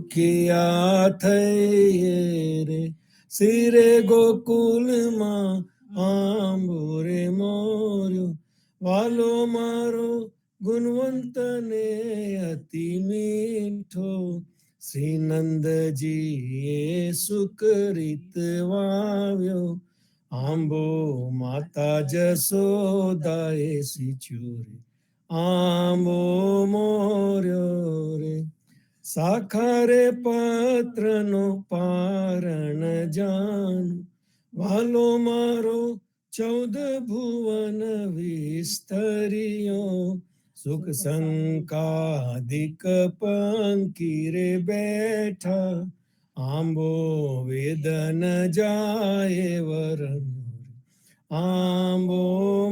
દુખિયા થઈએ રે, શિરે ગોકુલમાં આંબોરે મોર્યો, વાલો મારો ગુણવંતને અતિ મીઠો, શ્રી નંદજીએ સુકરિત વાવ્યો, આંબો માતા જસોદાએ સિંચ્યો રે, આંબો મોર્યો રે. સાખારે પત્રનો પારણ જાનું, વાલો મારો 14 ભુવન વિસ્તર્યો, સુખ સંકાદિક પંકીરે બેઠા, આંબો વેદન જાય વરણ, આંબો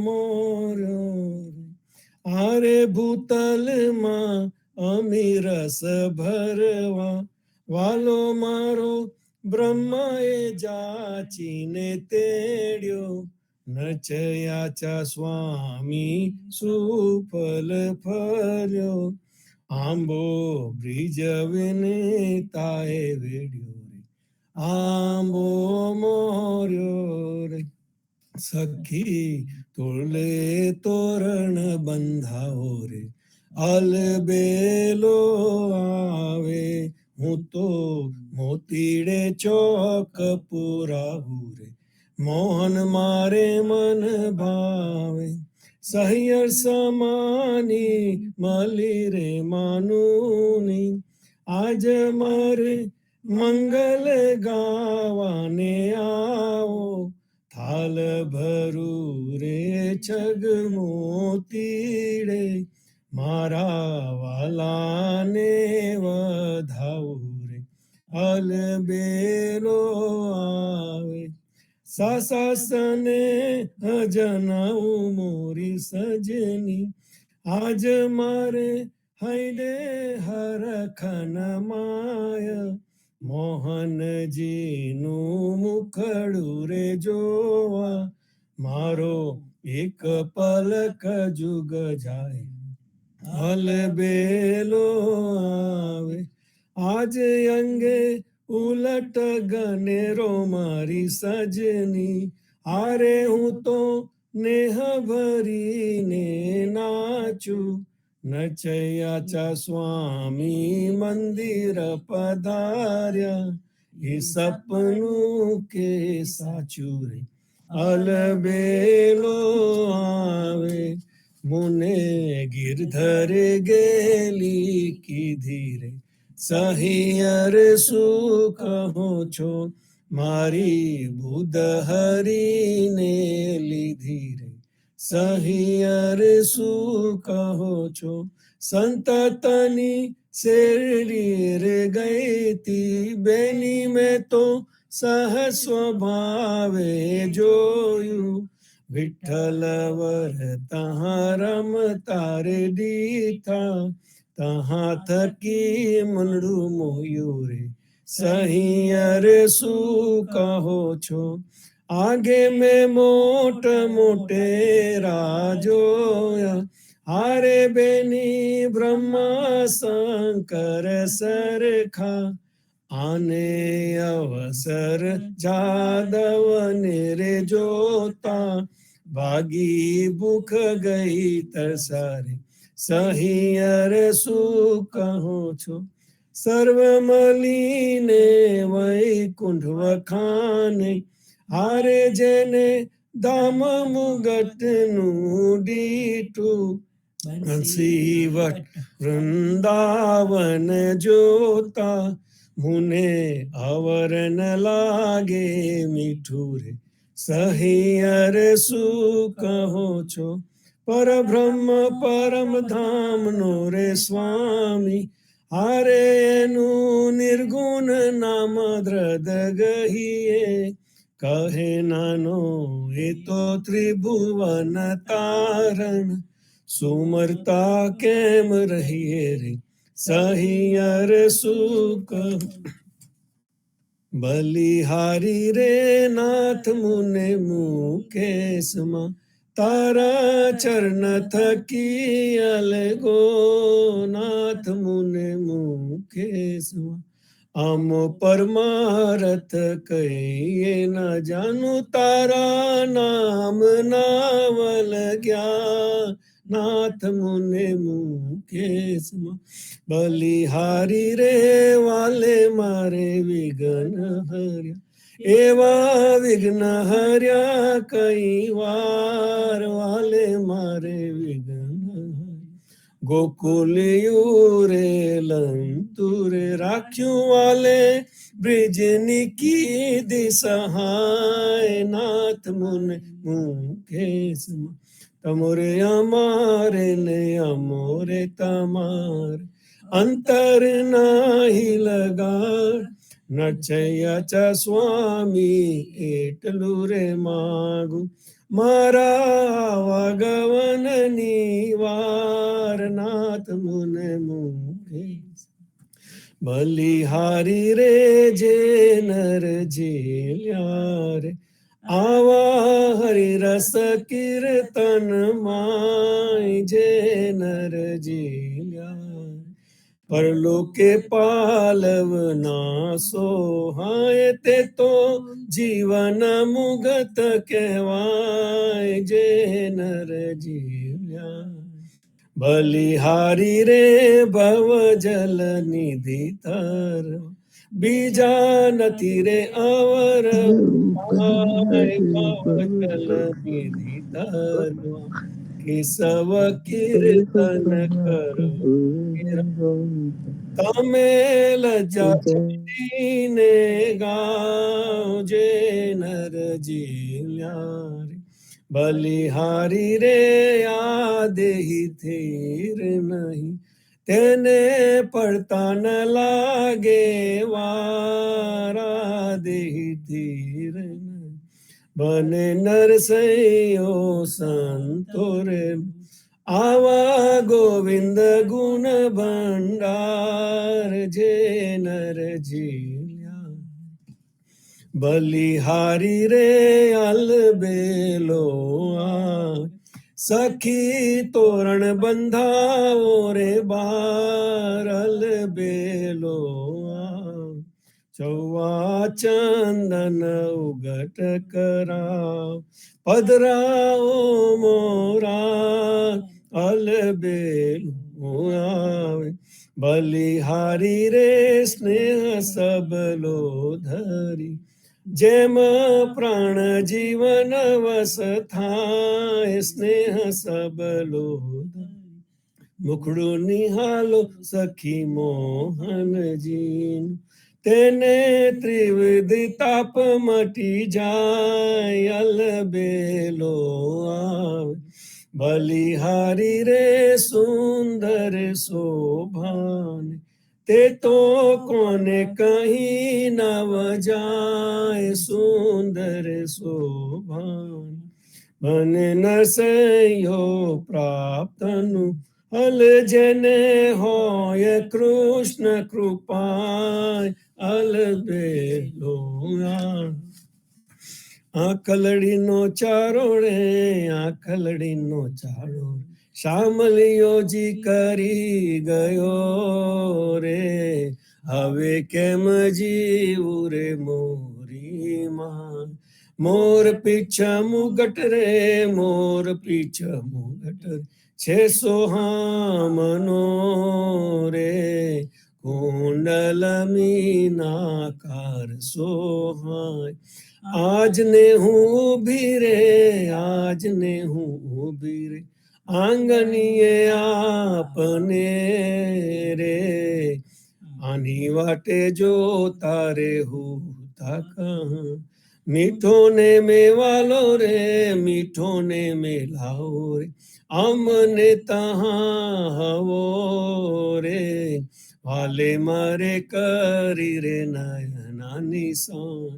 મોર્યો રે. આરે ભૂતલમાં અમીરસ ભરવા, વાલો મારો બ્રહ્માએ જાચીને તેડ્યો, નચયાચા સ્વામી સુફલ ફર્યો, આંબો બ્રિજ વિનેતાએ વેડ્યો રે, આંબો મોર્યો રે. સખી તોલે તોરણ બંધાવો રે, અલબેલો આવે, હું તો મોતીડે ચોક પુરાવું રે, મોહન મારે મન ભાવે, સહ્યર સમાની મળી રે માનુની, આજ મારે મંગલ ગાવાને આવો, થાલ ભરું રે છગ મોતીડે, મારા વાલાને વધાવું રે, અલબેલો આવે. સાસને જનાવું મોરી સજની, આજ મારે હૈડે હરખન માય, મોહનજીનું મુખડું રે જોવા, મારો એક પલક જુગ જાય, અલબેલો આવે. આજ અંગે ઉલટ ગનેરો મારી સજની, આરે હું તો નેહ ભરીને નાચું, નચયાચા સ્વામી મંદિર પધાર્યા, એ સપનું કે સાચું રે, અલબેલો આવે. મુને ગિરધર ગેલી કીધી રે, સહિયર શું કહો છો, મારી બુધ હરીને લીધી રે, સહિયર શું કહો છો, સંતતની શેરડી રે ગઈતી, બેની મેં તો સહ સ્વભાવે જોયું, વિઠ્ઠલ વર તહાં રમતા રે દીઠા, તહાં થકી મનડું મોયું રે, સહિયર શું કહો છો, આગે મેં મોટ મોટેરા જોયા, હારે બેની બ્રહ્મા શંકર સરખા, આને અવસર જાદવને રે જોતા, ભાગી ભૂખ ગઈ તરસારે, સહિયર શું કહો છો, સર્વ મળીને વૈકુંઠ વખાને, હારે જેને ધામ મુગટનું દીઠું, હંસીવટ વૃંદાવન જોતા, મુને અવરન લાગે મીઠું રે, સહિયર શું કહો છો, પરબ્રહ્મ પરમ ધામનો રે સ્વામી, હારે એનું નિર્ગુણ નામ દ્રદ ગહીએ, કહે નાનો એ તો ત્રિભુવન તારણ, સુમરતા કેમ રહીએ રે, સહિયર શું કહો. બલિહારી રે નાથ મુને મુકેશમાં, તારા ચરણ થકી અલગો, નાથ મુને મુકેશમાં, આમ પરમારથ કહીએ ન જાનું તારા નામ નાવલ ગયા નાથ મુને મુખે સમા બલિહારી રે વાલે મારે વિઘ્ન હર્યા એવા વિઘ્ન હર્યા કઈ વાર વાલે મારે વિઘ્ન ગોકુલિયું રે લંતુરે રાખ્યું વાલે બ્રિજની કીધી સહાય નાથ મુને મુખે સમા તમોરે અમારે ને અમોરે તમારે અંતર નાહી લગાડ નચયા સ્વામી એટલું રે માગું મારા વાગવનની વાર નાથ મુને મુખે બલિહારી રે જે નર જેલ્યા રે આવા હરિરસ કીર્તન માય જે નર જેલ્યા પરલોકે પાલવના સોહાય તે તો જીવન મુગત કહેવાય જે નર જીવ્યા બલિહારી રે ભવ જલ નિધિ તર બીજા નથી રે અવર ભવ જલ નિધિ તરવા કેશવ કીર્તન કરો તમે લજા છોડીને ગાઓ જે નર જીવ્યા રે બલિહારી રે આ દેહી થીર નહીં તેને પડતા ન લાગે વારા દેહી થીર નહીં બને નરસૈયો સંતો રે આવા ગોવિંદ ગુણ ભંડાર જે નર જીવ્યા બલિહારી રે અલબેલો આ સખી તોરણ બંધાવો રે બાર અલબેલો આ ચૌવા ચંદન ઉગટ કરાવ પધરાઓ મોરા અલબેલો આવે બલિહારી રે સ્નેહ સબલો ધરી જેમ પ્રાણ જીવન વસ થાય સ્નેહ સબલો મુખડું નિહાલો સખી મોહનજી તેને ત્રિવિધ તાપ મટી જાય અલબેલો આવે બલિહારી રે સુંદર શોભાન તે તો કોને કહી નવ જાય સુંદર શોભાન મને નરસૈયો પ્રાપ્તનું હલ જેને હોય કૃષ્ણ કૃપાય અલબેલો આંખલડીનો ચારો રે આંખલડીનો ચારો શામલિયોજી કરી ગયો રે હવે કેમ જીવું રે મોરી માં મોર પીછ મુગટ રે મોર પીછ મુગટ છે સોહામનો રે કુંડલ મીનાકાર સોહાય આજને હું ઊભી રે આજને હું ઊભી રે આંગણીએ આપને રે આની વાટે જો તારે હું તાકા મીઠો ને મેવાલો રે મીઠો ને મેલાવો રે અમને તહા હવો રે વાલે મારે કરી રે નયનાની સાન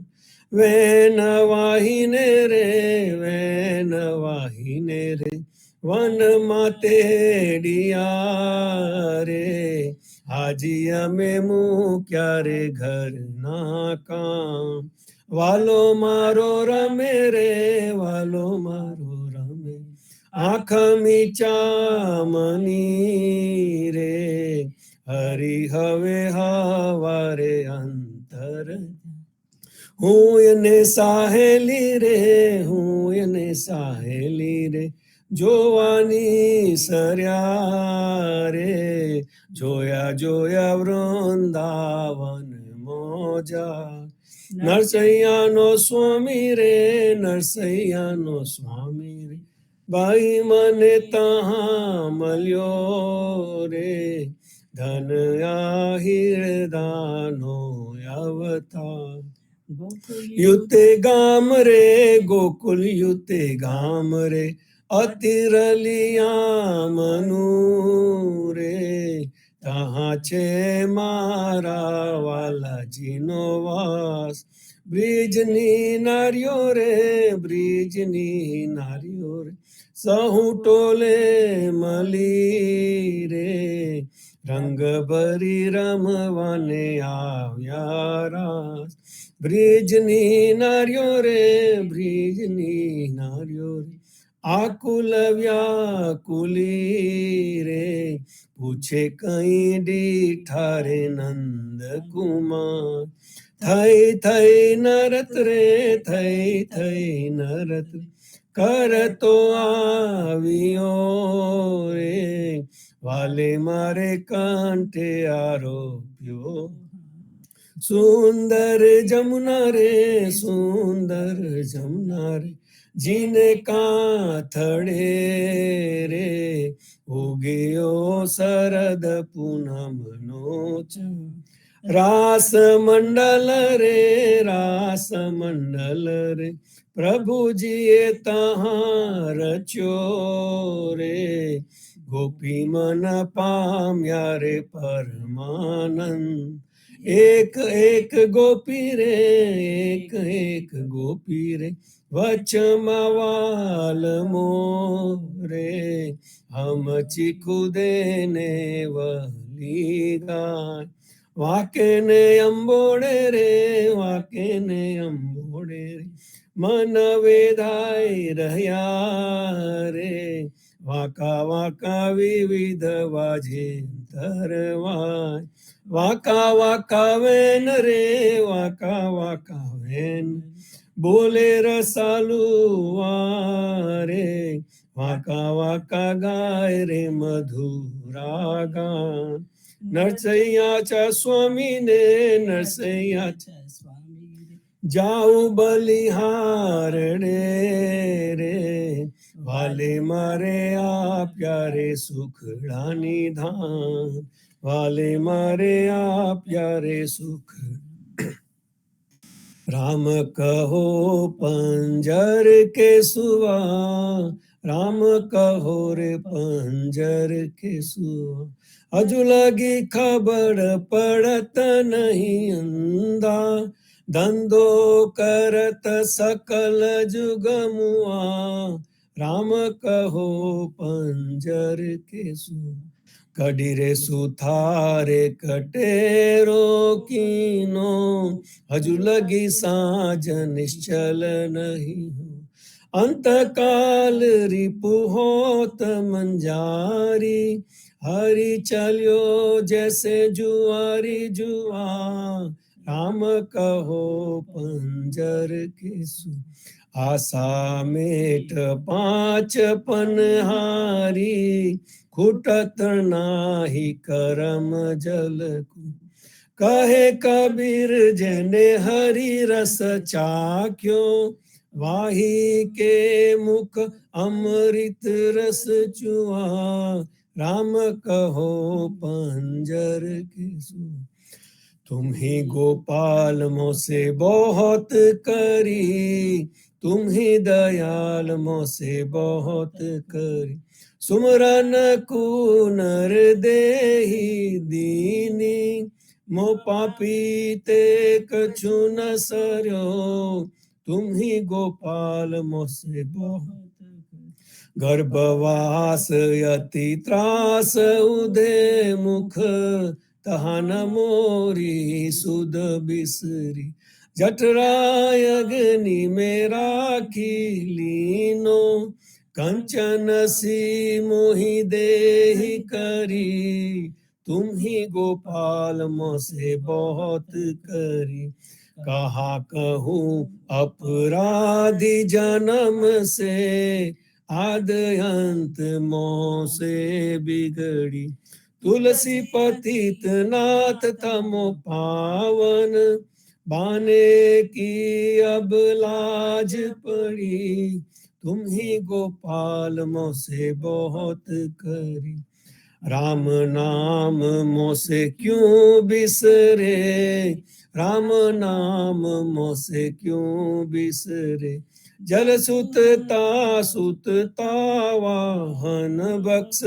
વેન વાહીને રે વન માતેડિયા રે હાજી અમે મૂક્યા રે ઘર ના કામ વાલો મારો રમે રે વાલો મારો રમે આંખ મીચામની રે હરી હવે હવારે અંતર હું એને સાહેલી રે, હું એને સાહેલી રે, જોવાની સર્યા રે, જોયા જોયા વૃંદાવન મોજા. નરસૈયાનો સ્વામી રે, નરસૈયાનો સ્વામી રે, ભાઈ મને તહાં મળ્યો રે, ધન આહિરદાનો અવતાર. યુતે ગામ રે, ગોકુલ યુતે ગામ રે, અતિરલિયામનુ રે, તહાં છે મારા વાલાજીનો વાસ. બ્રિજની નારીઓ રે, બ્રિજની નારીઓ રે, સહુ ટોલે મળી રે, રંગ ભરી રમવાને આવ્યા રાસ. બ્રિજની નારીઓ રે, બ્રિજની નારીઓ રે, આકુલ વ્યાકુલી રે, પૂછે કઈ દીઠારે નંદ કુમાર. થઈ થઈ નરત રે, થઈ થઈ નરત, કરતો આવ્યો રે, વાલે મારે કાંઠે આરોપ્યો. સુંદર જમુના રે, સુંદર જમુના રે, જીને કાંથડે રે, ઉગ્યો શરદ પૂનમનો ચંદ્ર. રાસ મંડલ રે, રાસ મંડલ રે, પ્રભુજીએ તહાં રચ્યો રે, ગોપી મન પામ્યા રે પરમાનંદ. એક એક ગોપી રે, એક એક ગોપી રે, વચમાં વાલમો રે, હમ ચીખુદે ને વલી ગાય. વાકે ને અંબોડે રે, વાકે ને અંબોડે રે, મન વેધાય રહ્યા રે, વાંકા વાંકા વિવિધ વાજે તરવાય. વાંકા વાંકા વેન રે, વાંકા વાંકા વેન, બોલે રસાલુ રે, વાંકા વાંકા ગાય રે મધુરા ગાન. નરસૈયાચા સ્વામી ને, નરસૈયાચા સ્વામી રે, જાઉં બલિહારણે રે, વાલે મારે આપ્યા રે સુખડાની ધાન, વાલે મારે આપ્યા રે સુખ. રામ કહો પંજર કે સુવા, રામ કહો રે પંજર કે સુવા, હજુ લગી ખબર પડત નહીં અંદા, ધંધો કરત સકલ જુગમુઆ. રામ કહો પંજર કે સુવા, કડી રે સુથારે કટેરો કીનો, હજુ લગી સાંજ નિશ્ચલ નહીં. અંતકાલ રીપુ હોત મંજારી, હરી ચલ્યો જૈસે જુઆરી જુઆ. રામ કહો પંજર કે સુવા, આશા મેટ પાંચ પનહારી, ખૂટત નાહી કરમ જલ કો. કહે કબીર જેને હરી રસ ચાખ્યો, વાહી કે મુખ અમૃત રસ ચુઆ. રામ કહો પંજર કે સુવા, तुम्ही गोपाल मोसे बहुत करी, तुम्ही दयाल मोसे बहुत करी, सुमरन को नर देहि दीनी, मो पापी ते कछु न सर्यो, तुम्ही गोपाल मोसे बहुत। गर्भवास यति त्रास उदे मुख, तहान मोरी सुध बिसरी, जठराय अग्नि में राखी लीनो, कंचन सी मोहि देहि करी, तुम ही गोपाल मोसे बहुत करी। कहा कहूँ अपराधी जन्म से, आद अंत मों से बिगड़ी। तुलसी पतित नाथ तमो पावन, बाने की अब लाज पड़ी। तुम ही गोपाल मोसे बहुत करी। राम नाम मोसे क्यों बिसरे, राम नाम मोसे क्यों बिसरे। जल सुतता सुतता वाहन बख्श,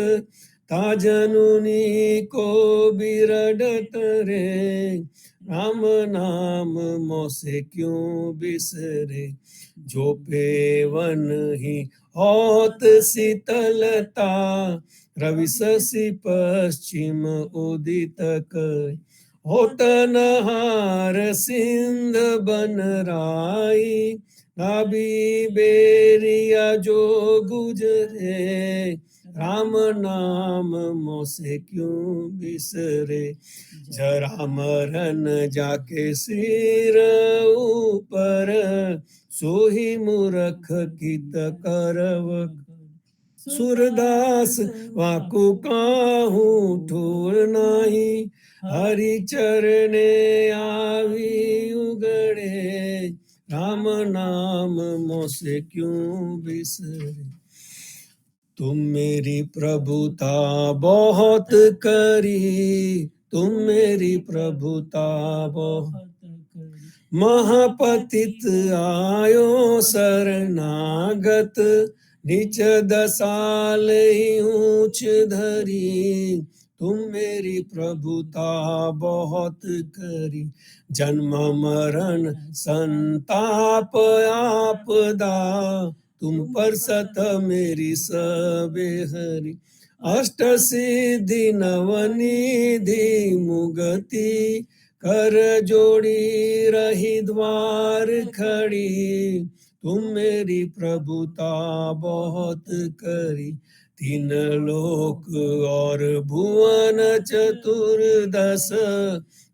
ता जननी को बिरडत रे। राम नाम मोसे क्यों बिसरे। जो पेवन ही होत शीतलता, रवि शशि पश्चिम उदित कर। होतन हार सिंध बनराई, नाभि बेरिया जो गुजरे। राम नाम मोसे क्यों बिसरे। जरा मरन जाके सिर ऊपर, सोही मूर्ख कित करव। सूरदास वाकु काहू ठोर नाही, हरि चरणे आवी उगड़े। राम नाम मोसे क्यों बिसरे। तुम मेरी प्रभुता बहुत करी, तुम मेरी प्रभुता बहुत करी। महापतित आयो शरणागत, नीच दसाल ऊंच धरी। तुम मेरी प्रभुता बहुत करी। जन्म मरण संताप आपदा, तुम पर सत मेरी सबे हरि। अष्ट सिद्धि नवनिधि मुगति, कर जोड़ी रही द्वार खड़ी। तुम मेरी प्रभुता बहुत करी। तीन लोक और भुवन चतुर्दश,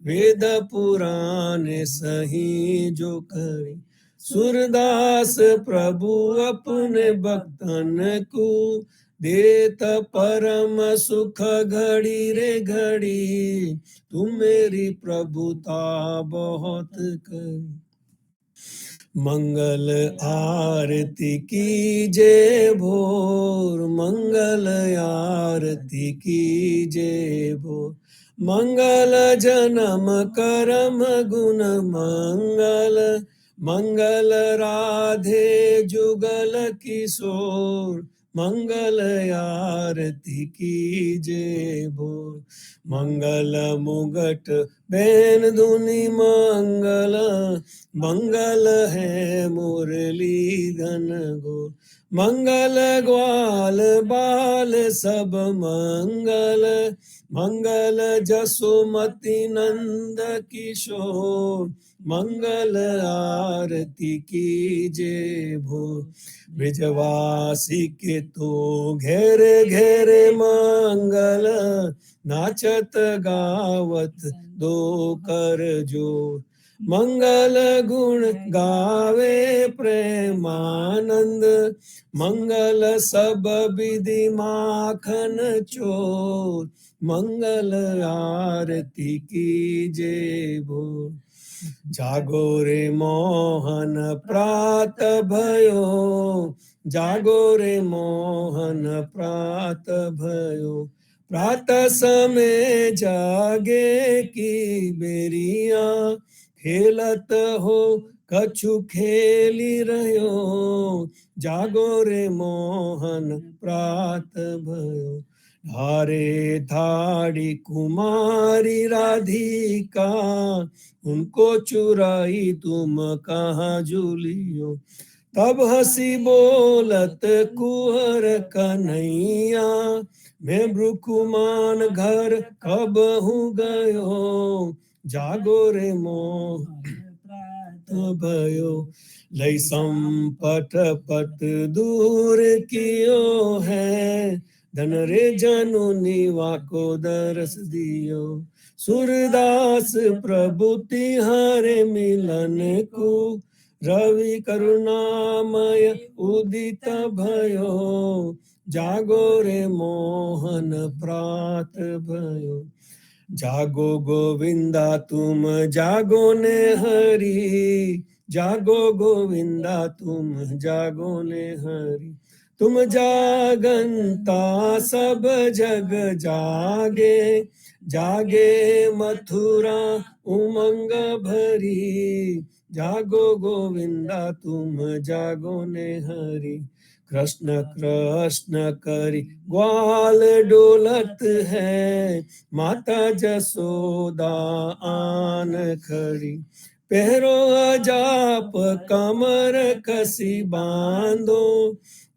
वेद पुराण सही जो करी। सूरदास प्रभु अपने भक्तन को, देत परम सुख घड़ी रे घड़ी। तुम मेरी प्रभुता बहुत करी। मंगल आरती की जय भोर, मंगल आरती की जय भोर। मंगल जन्म करम गुण मंगल, मंगल राधे जुगल किशोर। मंगल आरती की जय भोर। मंगल मुगट बैन धुनि मंगल, मंगल है मुरली धन गो। मंगल ग्वाल बाल सब मंगल, मंगल जसोमति नंद किशोर। मंगल आरती की जय भोर। ब्रजवासी के तो घेरे घेरे मंगल, नाचत गावत दो कर जोर। मंगल गुण गावे प्रेमानंद, मंगल सब विधि माखन चोर। मंगल आरती की जय भोर। जागो रे मोहन प्रात भयो, जागो रे मोहन प्रात भयो। प्रात समय जागे की बेरिया, खेलत हो कछु खेली रहो। जागो रे मोहन प्रात भयो। हारे थाड़ी कुमारी राधिका, उनको चुराई तुम कहाँ झूलियो। तब हंसी बोलत कुहर कन्हैया, मैं ब्रुकुमान घर कब हूँ गयो। जागो रे मोहन भयो। लई संपट पट दूर कियो है, धन रे जनुनी वाको दरस दियो। सूरदास प्रभु तिहारे मिलन को, रवि करुणामय उदित भयो। जागो रे मोहन प्रात भयो। जागो गोविंदा तुम जागो ने हरि, जागो गोविंदा तुम जागो ने हरि। तुम जागंता सब जग जागे, जागे मथुरा उमंग भरी। जागो गोविंदा तुम जागो ने हरि। कृष्ण कृष्ण करी ग्वाल डोलत है, माता जसोदा आन खड़ी। पहरो अजाप कमर कसी बांधो,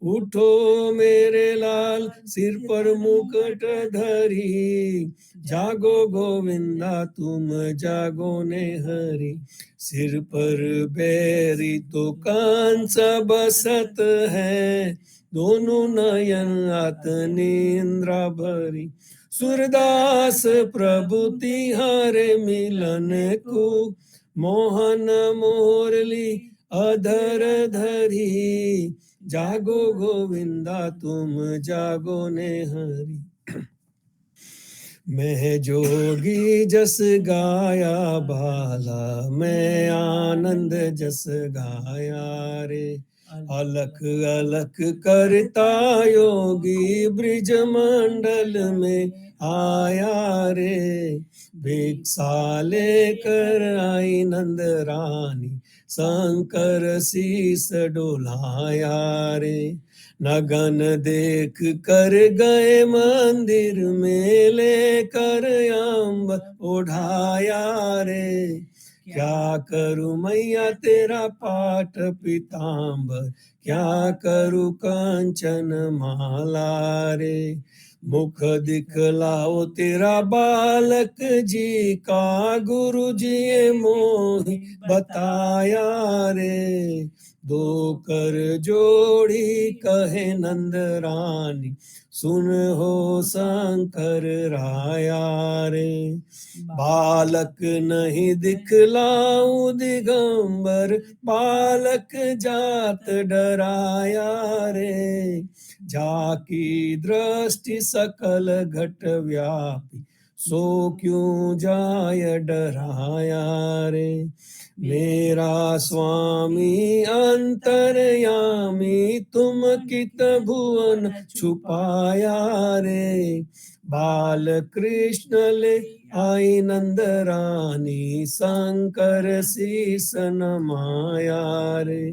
उठो मेरे लाल सिर पर मुकुट धरी। जागो गोविंदा तुम जागो ने हरि। सिर पर बेरी तो कंस बसत है, दोनों नयन अत निंद्रा भरी। सूरदास प्रभु तिहारे मिलन को, मोहन मुरली अधर धरी। जागो गोविंदा तुम जागो ने हरि। मैं जोगी जस गाया बाला, मैं आनंद जस गाया रे। अलख अलख करता योगी ब्रिज मंडल में आया रे। भिक्षा लेकर आई नंद रानी, शंकर शीस डोलाया रे। नगन देख कर गए मंदिर में, लेकर अम्बर ओढ़ाया रे। क्या करूं मैया तेरा पाठ पीताम्बर, क्या करूं कंचन माला रे। मुख दिखलाओ तेरा बालक जी का, गुरु जी मोहि बताया रे। दो कर जोड़ी कहे नंद रानी, सुन हो शंकर राया रे। बालक नहीं दिखलाऊं दिगंबर, बालक जात डराया रे। जाकी दृष्टि सकल घट व्यापी, सो क्यों जाय डराया रे। मेरा स्वामी अंतर्यामी, तुम कित भुवन छुपाया रे। बाल कृष्ण ले आई नंद रानी, शंकर शीस नमाया रे।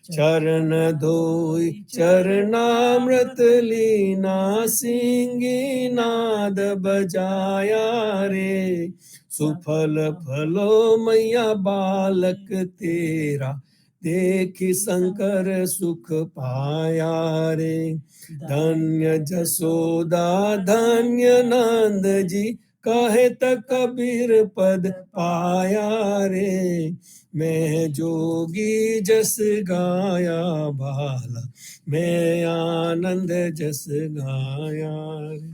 चरण धोई चरणामृत लीना, सिंगी नाद बजाया रे। सुफल फलो मैया बालक तेरा, देखी शंकर सुख पाया रे। धन्य जसोदा धन्य नंद जी, कहे त कबीर पद पाया रे। मैं जोगी जस गाया भाला, मैं आनंद जस गाया रे।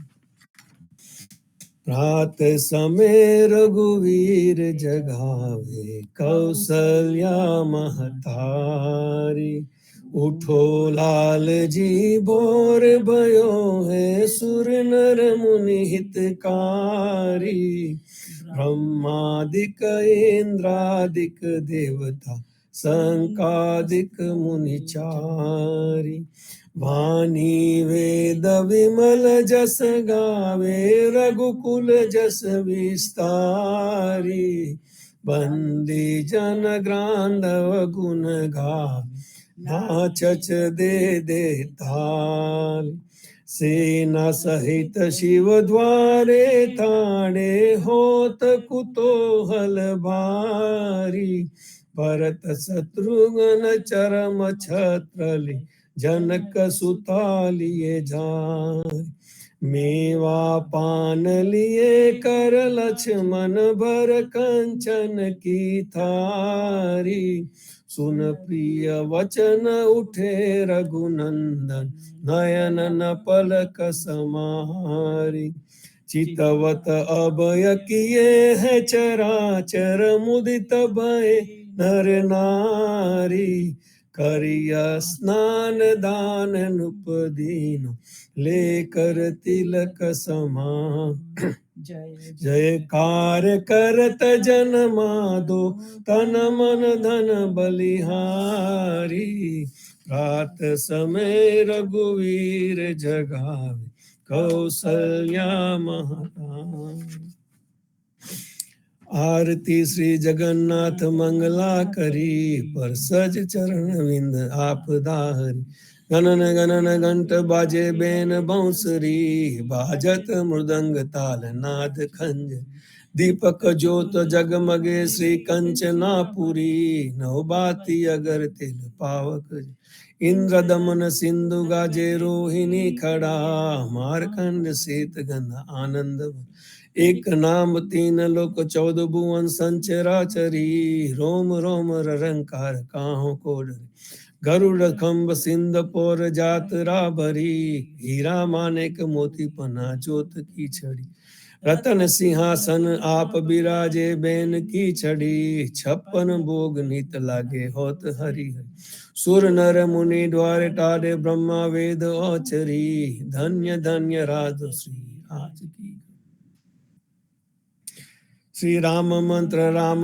प्रात समय रघुवीर जगावे, कौसल्या महतारी। उठो लाल जी भोर भयो है, सुर नर मुनि हितकारी। ब्रह्मादिक इंद्रादिक देवता, संकादिक मुनि चारी। वाणी वेद विमल जस गावे, रघुकुल जस विस्तारी। बंदी जन ग्रांधव गुण गावे, नाचच दे ताल। सेना सहित शिव द्वारे ताड़े, होत कुतूहल भारी। भरत शत्रुघ्न चरम छत्र ले, जनक सुता लिए जाए। मेवा पान लिए कर लक्ष्मण भर कंचन की थारी। सुन प्रिय वचन उठे रघुनंदन, नयन न पलक समारी। चितवत अभय किए है चराचर, मुदित भय नर नारी। करिय स्नान दान नुपदीन, लेकर तिलक समा। जयकार करत जन माधो, तन मन धन बलिहारी। रात समय रघुवीर जगावे, कौसल्या महारानी। आरती श्री जगन्नाथ मंगला करी, पर सज चरण विंद आपदारी। गणन गणन घंट बाजे बेन बांसुरी, बाजत मृदंग ताल नाद खंज। दीपक ज्योत जगमगे श्री कंचनापुरी, नवबाती अगर तिल पावक। इंद्र दमन सिंधु गाजे रोहिणी खड़ा, मारकंड शीत गंध आनंद। एक नाम तीन लोक चौदह भुवन संचराचरी, रोम रोम ररंकार काहू को डरे। गरुड़ खंभ सिंध पोर जात राभरी, हीरा मानेक मोती पना जोत की छड़ी। रतन सिंहासन आप बिराजे बेन की छड़ी, छप्पन भोग नित लागे होत हरि हरि। सुर नर मुनि द्वार टारे ब्रह्मा वेद औचरी, धन्य धन्य राजश्री आज की। श्री राम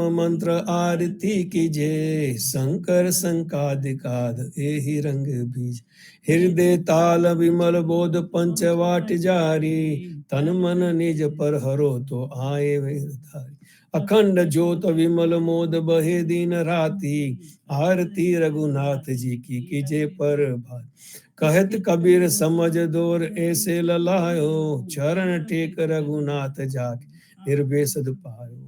मंत्र आरती कीजे, शंकर संकादिकाद एहि रंग बीज। हृदय ताल विमल बोध पंचवाट जारी, तन मन निज पर हरो तो आए वेद धारी। अखंड ज्योत विमल मोद बहे दिन राती, आरती रघुनाथ जी की कीजे पर भार। कहत कबीर समझ दोर ऐसे ललायो, चरण टेक रघुनाथ जाके निर्वेशद पायो।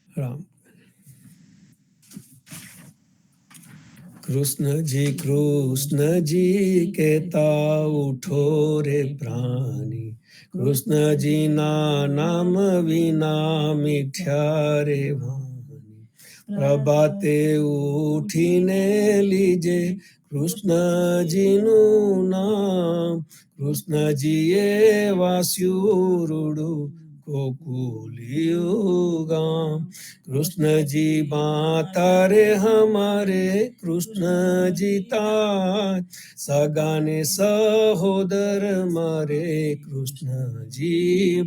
राम कृष्ण जी कहता उठो रे प्राणी। कृष्ण जी ना नाम विना मिठ्या रे वाणी। प्रभाते उठीने लीजे कृष्ण जी नु नाम। कृष्ण जी ये वास्युरुडु गोकुलियो गाम। कृष्ण जी माता रे हमारे कृष्ण जी ताय। सगाने सहोदर मारे कृष्ण जी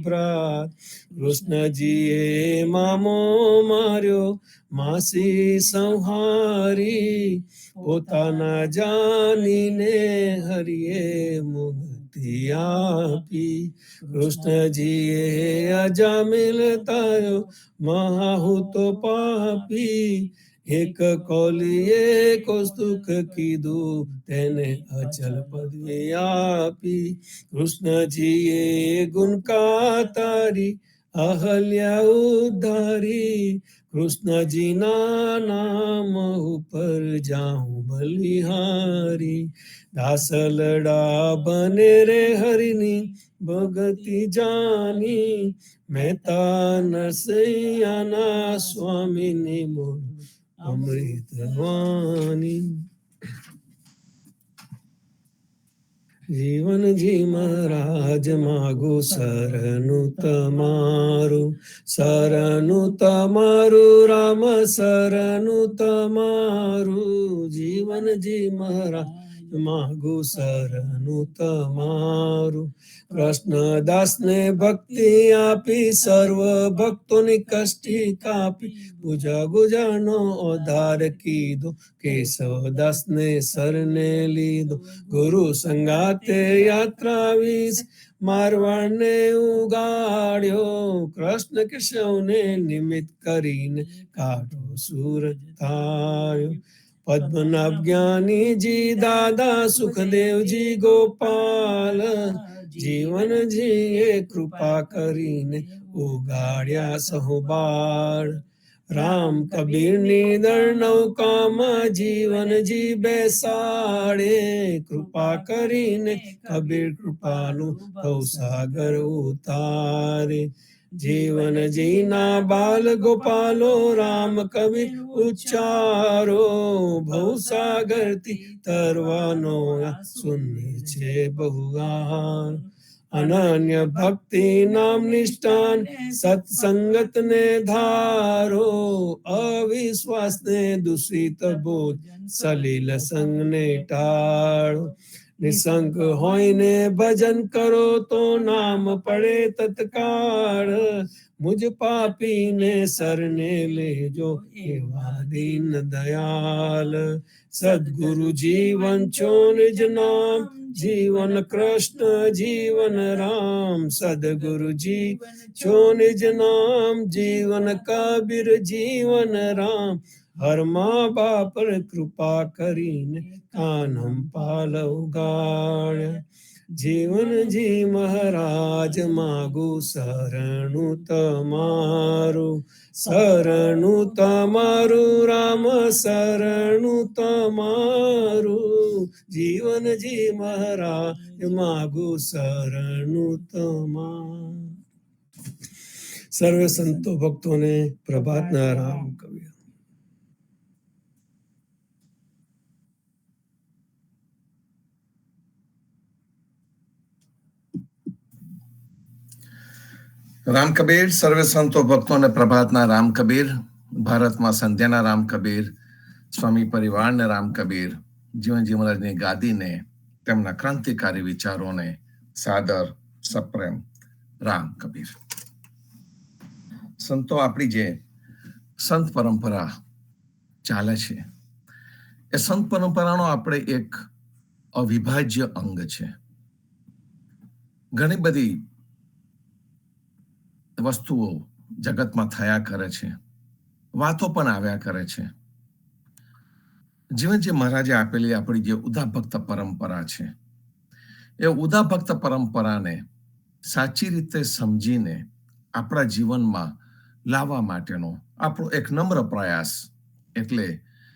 ब्रात। कृष्ण जी ए मामो मार्यो मासी संहारी। પોતાના જાનીને હરિએ મુક્તિ આપી। કૃષ્ણજીએ અજામિલ તાર્યો મહાહુ તો પાપી। એક કોલીએ કૌસ્તુક કીધું તેને અચલ પદવી આપી। કૃષ્ણજીએ ગુણકા તારી અહલ્યા ઉદ્ધારી। કૃષ્ણજી ના નામ ઉપર જાઉં બલિહારી। દાસલડા બને રે હરિની ભગતિ જાની। મહેતા નરસૈયાના સ્વામીની બોલ અમૃત વાણી। જીવનજી મહારાજ માગો શરણું તમારું। શરણું તમારું રામ શરણું તમારું। જીવનજી મહારાજ માગો શરણું તમારું। કૃષ્ણદાસને ભક્તિ આપી સર્વ ભક્તોની કષ્ટી કાપી। ગુજા ગુજાનો ઉદ્ધાર કીધો કેશવદાસને શરણે લીધો। ગુરુ સંગાતે યાત્રા વીસ મારવાડને ઉગાડ્યો। કૃષ્ણ કેશવને નિમિત્ત કરીને કાઢો સૂરજ તાર્યો। પદ્મનાભ જ્ઞાનીજી દાદા સુખદેવજી ગોપાલ। જીવન જીએ કૃપા કરીને ઉગાડ્યા સહુબાળ. રામ કબીરની દર નૌકામાં જીવનજી બેસાડે, કૃપા કરીને કબીર કૃપાનું ભવસાગર ઉતારે. જીવનજીના બાલ ગોપાલો રામ કબીર ઉચ્ચારો, ભવસાગરથી તરવાનો શૂન્ય છે બહુગાન. અનન્ય ભક્તિ નામ નિષ્ઠાન સત્સંગત ને ધારો, અવિશ્વાસ ને દૂષિત બોધ સલીલ સંગ ને ટાળો. નિસંક હોઈને ભજન કરો તો નામ પડે તત્કાળ, મુજ પાપીને શરણે લેજો એવા દીન દયાલ. સદગુરુ જીવન છો નિજ નામ, જીવન કૃષ્ણ જીવન રામ. સદગુરુ જીવન છો નિજ નામ, જીવન કબીર જીવન રામ. હર મા બાપ પર કૃપા કરીને કાનમ પાલ ઉગાડ્યા. જીવનજી મહારાજ માગુ શરણું તમારું, શરણું તમારું રામ શરણું તમારું. જીવનજી મહારાજ માગુ શરણું તમારું. સર્વે સંતો ભક્તોને પ્રભાતના રામ કબીર. રામ કબીર. સર્વે સંતો ભક્તોને પ્રભાતના રામ કબીર. ભારતમાં સંધ્યાના રામ કબીર, સ્વામી પરિવારને રામ કબીર, જીવનજી મહારાજની ગાદીને, તેમના ક્રાંતિકારી વિચારોને સાદર સપ્રેમ રામ કબીર. સંતો, આપણી જે સંત પરંપરા ચાલે છે એ સંત પરંપરાનો આપણે એક અવિભાજ્ય અંગ છે. ઘણી બધી વસ્તુઓ જગતમાં થયા કરે છે, વાતો પણ આવ્યા કરે છે. જીવનજી મહારાજે આપેલી આપણી જે ઉદાભક્ત પરંપરા છે, એ ઉદાભક્ત પરંપરાને સાચી રીતે સમજીને આપણા જીવનમાં લાવવા માટેનો આપણો એક નમ્ર પ્રયાસ. એટલે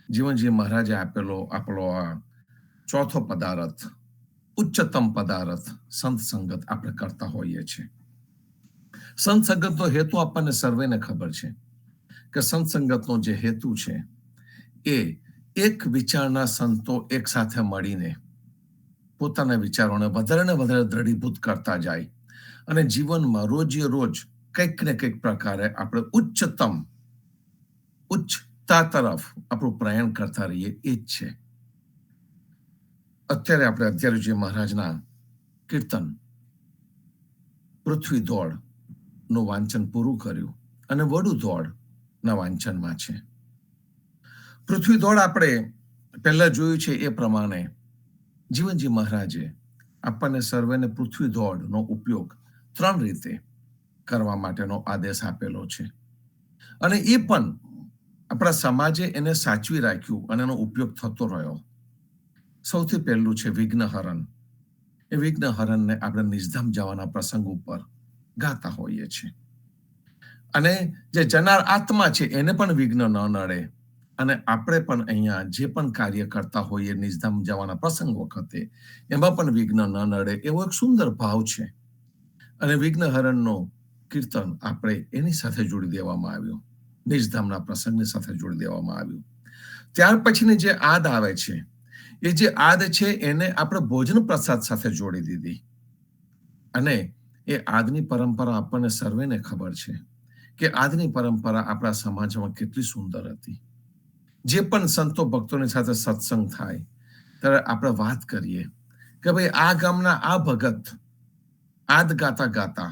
જીવનજી મહારાજે આપેલો આપણો આ ચોથો પદાર્થ, ઉચ્ચતમ પદાર્થ સંત સંગત આપણે કરતા હોઈએ છીએ. સંત સંગતનો હેતુ આપણને સર્વેને ખબર છે કે સંત સંગતનો જે હેતુ છે એ એક વિચારના સંતો એક સાથે મળીને પોતાના વિચારોને વધારે ને વધારે દ્રઢીભૂત કરતા જાય અને જીવનમાં રોજે રોજ કંઈક ને કંઈક પ્રકારે આપણે ઉચ્ચતા તરફ આપણું પ્રયાણ કરતા રહીએ, એ જ છે. આપણે અત્યારે મહારાજના કીર્તન પૃથ્વી દોડ નું વાંચન પૂરું કર્યું અને વડુ દોડ ના વાંચનમાં છે. પૃથ્વી દોડ આપણે પહેલા જોયું છે એ પ્રમાણે જીવનજી મહારાજે આપણને સર્વેને પૃથ્વી દોડનો ઉપયોગ 3 રીતે કરવા માટેનો આદેશ આપેલો છે અને એ પણ આપણા સમાજે એને સાચવી રાખ્યું અને એનો ઉપયોગ થતો રહ્યો. સૌથી પહેલું છે વિઘ્નહરણ. એ વિઘ્નહરણને આપણે નિષધામ જવાના પ્રસંગ ઉપર ગાતા હોઈએ છીએ અને જે જનાર આત્મા છે એને પણ વિઘ્ન ન નડે અને આપણે પણ અહીંયા જે પણ કાર્ય કરતા હોઈએ નિષધામ જવાના પ્રસંગ વખતે એમાં પણ વિઘ્ન ન નડે એવો એક સુંદર ભાવ છે અને વિઘ્નહરણનો કીર્તન આપણે એની સાથે જોડી દેવામાં આવ્યું, નિષધામના પ્રસંગની સાથે જોડી દેવામાં આવ્યું. ત્યાર પછીની જે આદ આવે છે, એ જે આદ છે એને આપણે ભોજન પ્રસાદ સાથે જોડી દીધી અને એ આદની પરંપરા આપણને સર્વેને ખબર છે કે આદની પરંપરા આપણા સમાજમાં કેટલી સુંદર હતી. જે પણ સંતો ભક્તોની સાથે સત્સંગ થાય ત્યારે આપણે વાત કરીએ કે ભાઈ આ ગામના આ ભગત આદ ગાતા ગાતા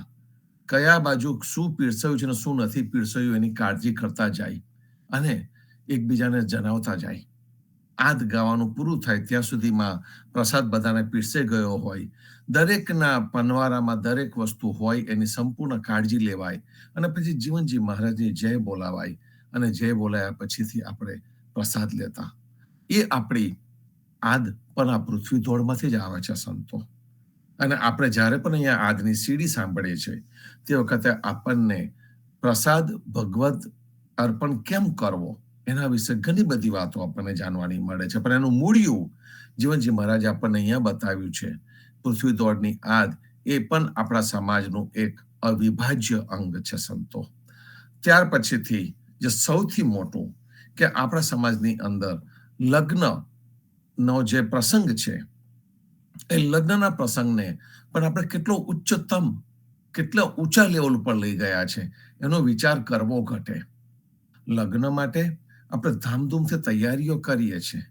કયા બાજુ શું પીરસાયું છે ને શું નથી પીરસાયું એની કાળજી કરતા જાય અને એકબીજાને જણાવતા જાય. આદ ગાવાનું પૂરું થાય ત્યાં સુધીમાં પ્રસાદ બધાને પીરસે ગયો હોય, દરેકના પનવારામાં દરેક વસ્તુ હોય એની સંપૂર્ણ કાળજી લેવાય અને પછી જીવનજી મહારાજની જય બોલાવાય અને જય બોલાયા પછીથી આપણે પ્રસાદ લેતા. એ આપણી આદ પણ આ પૃથ્વી દોડમાંથી જ આવે છે સંતો. અને આપણે જ્યારે પણ અહીંયા આજની સીડી સાંભળીએ છીએ તે વખતે આપણને પ્રસાદ ભગવત અર્પણ કેમ કરવો એના વિશે ઘણી બધી વાતો આપણને જાણવાની મળે છે. પણ એનું મૂળિયું જીવનજી મહારાજે આપણને અહીંયા બતાવ્યું છે. પૃથ્વી દોડની આદ એ પણ આપણા સમાજનું એક અવિભાજ્ય અંગ છે સંતો. ત્યાર પછીથી જે સૌથી મોટું કે આપણા સમાજની અંદર લગ્નનો જે પ્રસંગ છે એ લગ્નના પ્રસંગને પણ આપણે કેટલો ઉચ્ચતમ કેટલા ઊંચા લેવલ પર લઈ ગયા છે એનો વિચાર કરવો ઘટે. લગ્ન માટે આપણે ધામધૂમથી તૈયારીઓ કરીએ છીએ.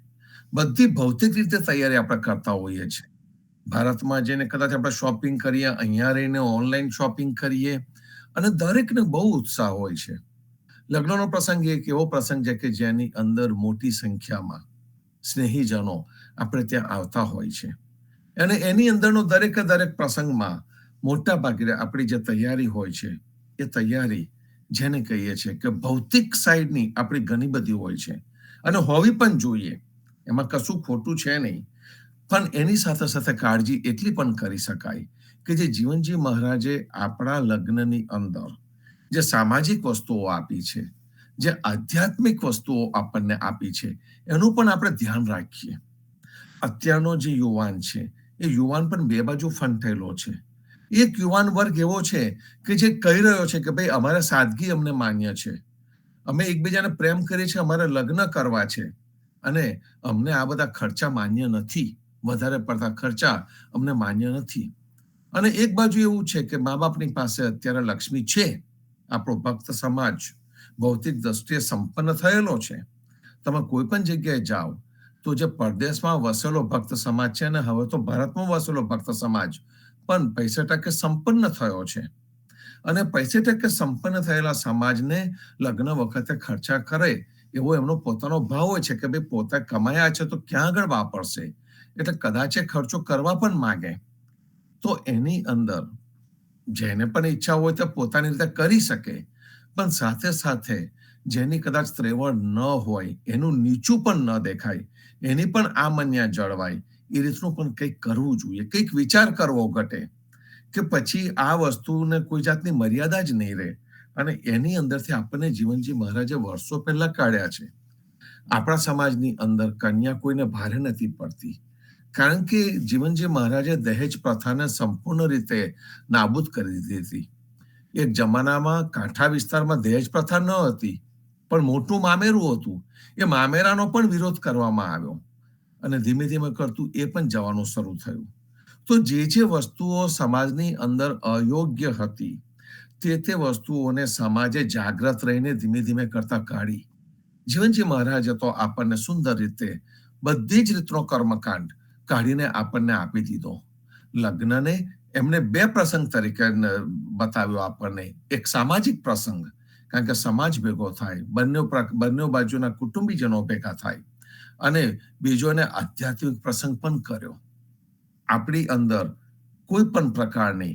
બધી ભૌતિક રીતે તૈયારી આપણે કરતા હોઈએ છીએ. ભારતમાં જઈને કદાચ આપણે શોપિંગ કરીએ, અહીંયા રહીને ઓનલાઈન શોપિંગ કરીએ અને દરેકને બહુ ઉત્સાહ હોય છે. લગ્નનો પ્રસંગ એક એવો પ્રસંગ છે કે જેની અંદર મોટી સંખ્યામાં સ્નેહીજનો આપણે ત્યાં આવતા હોય છે અને એની અંદરનો દરેક પ્રસંગમાં મોટા ભાગે આપણી જે તૈયારી હોય છે એ તૈયારી જેને કહીએ છીએ કે ભૌતિક સાઈડની આપણી ઘણી બધી હોય છે અને હોવી પણ જોઈએ, એમાં કશું ખોટું છે નહીં. પણ એની સાથે સાથે કાળજી એટલી પણ કરી શકાય કે જે જીવનજી મહારાજે આપણા લગ્નની અંદર જે સામાજિક વસ્તુઓ આપી છે, જે આધ્યાત્મિક વસ્તુઓ આપણને આપી છે એનું પણ આપણે ધ્યાન રાખીએ. અત્યારનો જે યુવાન છે એ યુવાન પણ બે બાજુ ફંટેલો છે. એક યુવાન વર્ગ એવો છે કે જે કહી રહ્યો છે કે ભાઈ અમારે સાદગી અમને માન્ય છે, અમે એકબીજાને પ્રેમ કરીએ છીએ, અમારે લગ્ન કરવા છે અને અમને આ બધા ખર્ચા માન્ય નથી, વધારે પડતા ખર્ચા અમને માન્ય નથી. અને એક બાજુ એવું છે કે મા બાપની પાસે અત્યારે લક્ષ્મી છે, આપણો ભક્ત સમાજ ભૌતિક દ્રષ્ટિએ સંપન્ન થયેલો છે. તમે કોઈ પણ જગ્યાએ જાઓ તો જે પરદેશમાં વસેલો ભક્ત સમાજ છે અને હવે તો ભારતમાં વસેલો ભક્ત સમાજ પણ પૈસે ટકે સંપન્ન થયો છે. અને પૈસે ટકે સંપન્ન થયેલા સમાજને લગ્ન વખતે ખર્ચા કરે એવો એમનો પોતાનો ભાવ હોય છે કે ભાઈ પોતે કમાયા છે તો ક્યાં આગળ વાપરશે, એટલે કદાચ એ ખર્ચો કરવા પણ માંગે. તો એની અંદર જેને પણ ઈચ્છા હોય તે પોતાની રીતે કરી શકે, પણ સાથે સાથે જેની કદાચ ત્રેવડ ન હોય, એનું નીચું પણ ન દેખાય, એની પણ આમન્યા જળવાય, એ રીતનું પણ કંઈક કરવું જોઈએ. કંઈક વિચાર કરવો ઘટે કે પછી આ વસ્તુને કોઈ જાતની મર્યાદા જ નહીં રહે. અને એની અંદરથી આપણને જીવનજી મહારાજે વર્ષો પહેલા કાઢ્યા છે. આપણા સમાજની અંદર કન્યા કોઈને ભારે નથી પડતી, કારણ કે જીવનજી મહારાજે દહેજ પ્રથાને સંપૂર્ણ રીતે નાબૂદ કરી દીધી હતી. એક જમાનામાં કાંઠા વિસ્તારમાં દહેજ પ્રથા ન હતી, પણ મોટું મામેરું હતું. એ મામેરાનો પણ વિરોધ કરવામાં આવ્યો અને ધીમે ધીમે કરતું એ પણ જવાનું શરૂ થયું. તો જે વસ્તુઓ સમાજની અંદર અયોગ્ય હતી તે વસ્તુઓને સમાજે જાગ્રત રહીને ધીમે ધીમે કરતા કાઢી. જીવનજી મહારાજે તો આપણને સુંદર રીતે બધી જ રીતનો કર્મકાંડ કાઢીને આપણને આપી દીધો. લગ્નને એમને બે પ્રસંગ તરીકે બતાવ્યો આપણને. એક સામાજિક પ્રસંગ, કારણ કે સમાજ ભેગો થાય, બંને બાજુના કુટુંબીજનો ભેગા થાય, અને બીજો એને આધ્યાત્મિક પ્રસંગ પણ કર્યો. આપણી અંદર કોઈ પણ પ્રકારની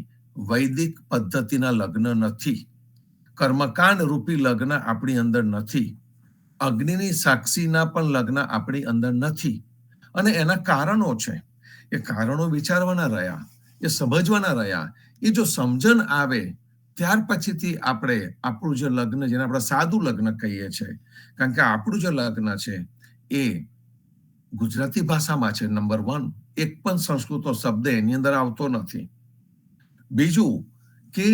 વૈદિક પદ્ધતિના લગ્ન નથી, કર્મકાંડ રૂપી લગ્ન આપણી અંદર નથી, અગ્નિની સાક્ષીના પણ લગ્ન આપણી અંદર નથી. અને એના કારણો છે, એ કારણો વિચારવાના રહ્યા, એ સમજવાના રહ્યા. એ જો સમજણ આવે ત્યાર પછીથી આપણે આપણું જે લગ્ન, જેને આપણે સાદું લગ્ન કહીએ છીએ, કારણ કે આપણું જે લગ્ન છે એ ગુજરાતી ભાષામાં છે. નંબર 1, એક પણ સંસ્કૃત શબ્દ એની અંદર આવતો નથી. બીજું કે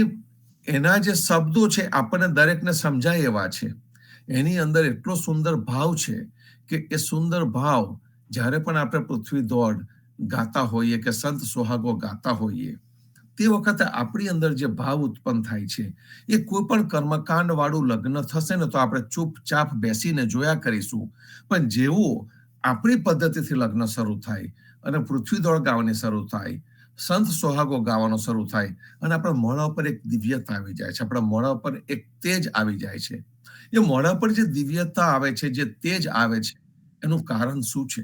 એના જે શબ્દો છે આપણને દરેકને સમજાય એવા છે. એની અંદર એટલો સુંદર ભાવ છે કે એ સુંદર ભાવ જ્યારે પણ આપણે પૃથ્વી દોડ ગાતા હોઈએ કે સંત સોહાગો ગાતા હોઈએ તે વખતે આપણી અંદર જે ભાવ ઉત્પન્ન થાય છે એ કોઈ પણ કર્મકાંડ વાળું લગ્ન થશે ને તો આપણે ચૂપચાપ બેસીને જોયા કરીશું. પણ જેવું આપણી પદ્ધતિથી લગ્ન શરૂ થાય અને પૃથ્વી દોડ ગાવાની શરૂ થાય, સંત સોહાગો ગાવાનો શરૂ થાય અને આપણા મોઢા ઉપર એક દિવ્યતા આવી જાય છે, આપણા મોઢા ઉપર એક તેજ આવી જાય છે. એ મોઢા પર જે દિવ્યતા આવે છે, જે તેજ આવે છે, એનું કારણ શું છે?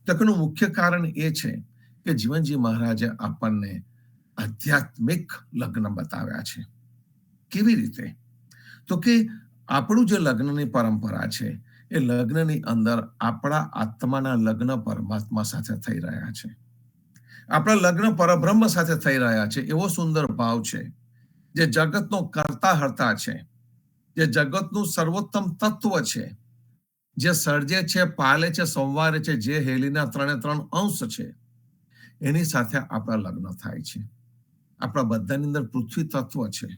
તો એનું મુખ્ય કારણ એ છે કે જીવનજી મહારાજે આપણને આધ્યાત્મિક લગ્ન બતાવ્યા છે. કેવી રીતે? તો કે આપણું જે લગ્નની પરંપરા છે એ લગ્નની અંદર આપણા આત્માના લગ્ન પરમાત્મા સાથે થઈ રહ્યા છે. આપણા લગ્ન પરબ્રહ્મ સાથે થઈ રહ્યા છે એવો સુંદર ભાવ છે, જે જગતનો કરતા હર્તા છે, જે જગતનું સર્વોત્તમ તત્વ છે, જે સર્જે છે, પાલે છે, સંવારે છે, જે હેલીના 3 અંશ છે, એની સાથે આપણા લગ્ન થાય છે. આપણા બધાની અંદર પૃથ્વી તત્વ છે,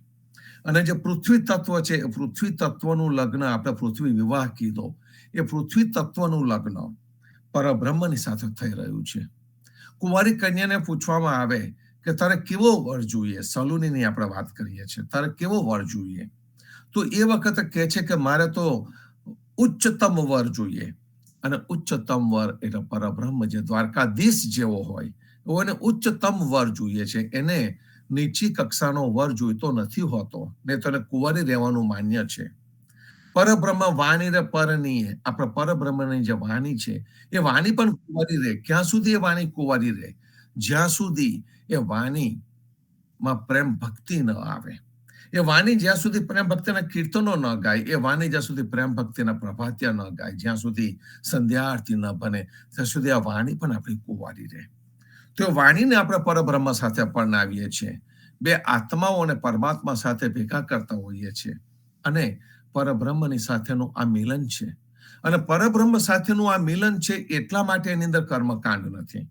અને જે પૃથ્વી તત્વ છે એ પૃથ્વી તત્વનું લગ્ન આપણે પૃથ્વી વિવાહ કીધો. એ પૃથ્વી તત્વનું લગ્ન પરબ્રહ્મની સાથે થઈ રહ્યું છે. કુંવારી કન્યાને પૂછવામાં આવે કે તારે કેવો વર જોઈએ, સલુનીની આપણે વાત કરીએ છીએ, તારે કેવો વર જોઈએ, તો એ વખતે કહે છે કે મારે તો ઉચ્ચતમ વર જોઈએ. અને ઉચ્ચતમ વર એટલે પરબ્રહ્મ, જે દ્વારકાધીશ જેવો હોય એવો એને ઉચ્ચતમ વર જોઈએ છે. એને નીચી કક્ષાનો વર જોઈતો નથી હોતો, ને તો એને કુંવારી રહેવાનું માન્ય છે. પરબ્રહ્મ વાણી રે પરનીય, આપણે પરબ્રહ્મની જે વાણી છે એ વાણી પણ કુંવારી રહે. ક્યાં સુધી એ વાણી કુંવારી રહે? જ્યાં સુધી એ વાણીમાં પ્રેમ ભક્તિ ન આવે. એ વાણી જ્યાં સુધી પ્રેમ ભક્તિના કીર્તનો ન ગાય, એ વાણી જ્યાં સુધી પ્રેમ ભક્તિના પ્રભાત્યા ન ગાય, જ્યાં સુધી સંધ્યા આરતી ન બને, ત્યાં સુધી આ વાણી પણ આપણી કુંવારી રહે. તો વાણીને આપણે પરબ્રહ્મ સાથે પરણાવીએ છીએ. બે આત્માઓ અને પરમાત્મા સાથે ભેગા કરતા હોઈએ છીએ, અને પરબ્રહ્મની સાથેનું આ મિલન છે. અને પરબ્રહ્મ સાથેનું આ મિલન છે એટલા માટે એની અંદર કર્મકાંડ નથી.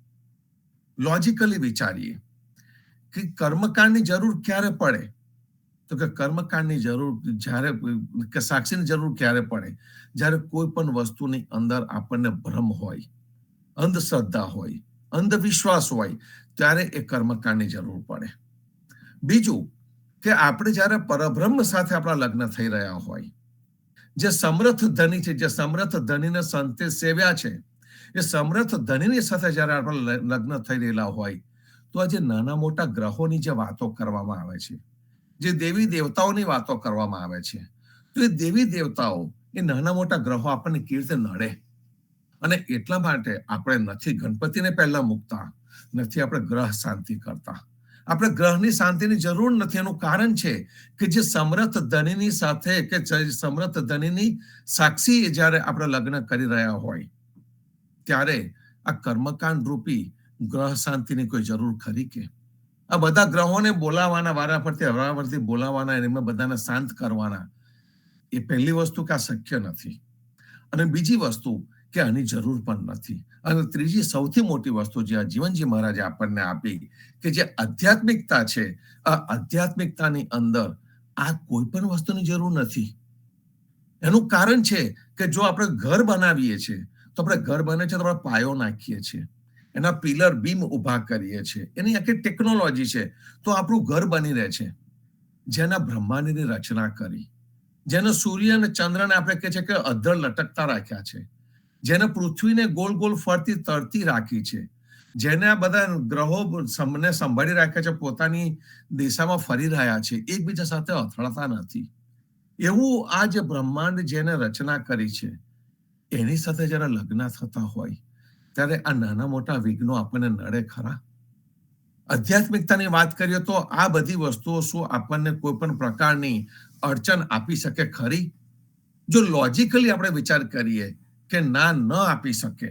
લોજિકલી વિચારીએ કે કર્મકાંડની જરૂર ક્યારે પડે, તો કે કર્મકાંડની જરૂર જ્યારે કે સાક્ષીની જરૂર ક્યારે પડે? જ્યારે કોઈ પણ વસ્તુની અંદર આપણને ભ્રમ હોય, અંધશ્રદ્ધા હોય, અંધવિશ્વાસ હોય, ત્યારે એ કર્મકાંડની જરૂર પડે. બીજું કે આપણે જ્યારે પરબ્રહ્મ સાથે આપણા લગ્ન થઈ રહ્યા હોય, જે સમર્થ ધની છે, જે સમર્થ ધનીને સંતે સેવ્યા છે, એ સમર્થ ધનીની સાથે જ્યારે આપણા લગ્ન થઈ રહેલા હોય, તો આ જે નાના મોટા ગ્રહોની જે વાતો કરવામાં આવે છે, જે દેવી દેવતાઓની વાતો કરવામાં આવે છે, તો એ દેવી દેવતાઓ, એ નાના મોટા ગ્રહો આપણને કેવી રીતે નડે? અને એટલા માટે આપણે નથી ગણપતિને પહેલા મૂકતા, નથી આપણે ગ્રહ શાંતિ કરતા. આપણે ગ્રહની શાંતિની જરૂર નથી. એનું કારણ છે કે જે સમર્થ ધનીની સાથે, કે સમર્થ ધનીની સાક્ષી જ્યારે આપણે લગ્ન કરી રહ્યા હોય, ત્યારે આ કર્મકાંડ રૂપી ગ્રહ શાંતિની કોઈ જરૂર ખરી કે? આ બધા ગ્રહોને બોલાવાના, વારાફરતી બોલાવાના, એમને બધાને શાંત કરવાના, એ પહેલી વસ્તુ કે આ શક્ય નથી. અને બીજી વસ્તુ કે આની જરૂર પણ નથી. અને ત્રીજી સૌથી મોટી વસ્તુ જે આ જીવનજી મહારાજે આપણને આપી, કે જે આધ્યાત્મિકતા છે, આ આધ્યાત્મિકતાની અંદર આ કોઈ પણ વસ્તુની જરૂર નથી. એનું કારણ છે કે જો આપણે ઘર બનાવીએ છીએ, તો આપણે ઘર બને છે તો આપણે પાયો નાખીએ છીએ, એના પિલર બીમ ઉભા કરીએ છીએ, એની આખી ટેકનોલોજી છે. તો આપણું ઘર બની રહે છે. જેના બ્રહ્માંડની રચના કરી, જેને સૂર્ય અને ચંદ્રને આપણે કહે છે કે અધર લટકતા રાખ્યા છે, જેને પૃથ્વીને ગોળ ગોળ ફરતી તરતી રાખી છે, જેને આ બધા ગ્રહો સંભાળી રાખ્યા છે, પોતાની દિશામાં ફરી રહ્યા છે, એકબીજા સાથે અથડાતા નથી, એવું આ જે બ્રહ્માંડ જેને રચના કરી છે, એની સાથે જયારે લગ્ન થતા હોય, ત્યારે આ નાના મોટા વિઘ્નો આપણને નડે ખરા? આધ્યાત્મિકતાની વાત કરીએ તો આ બધી વસ્તુઓ શું આપણને કોઈ પણ પ્રકારની અડચણ આપી શકે ખરી? જો લોજિકલી આપણે વિચાર કરીએ કે ના, ન આપી શકે,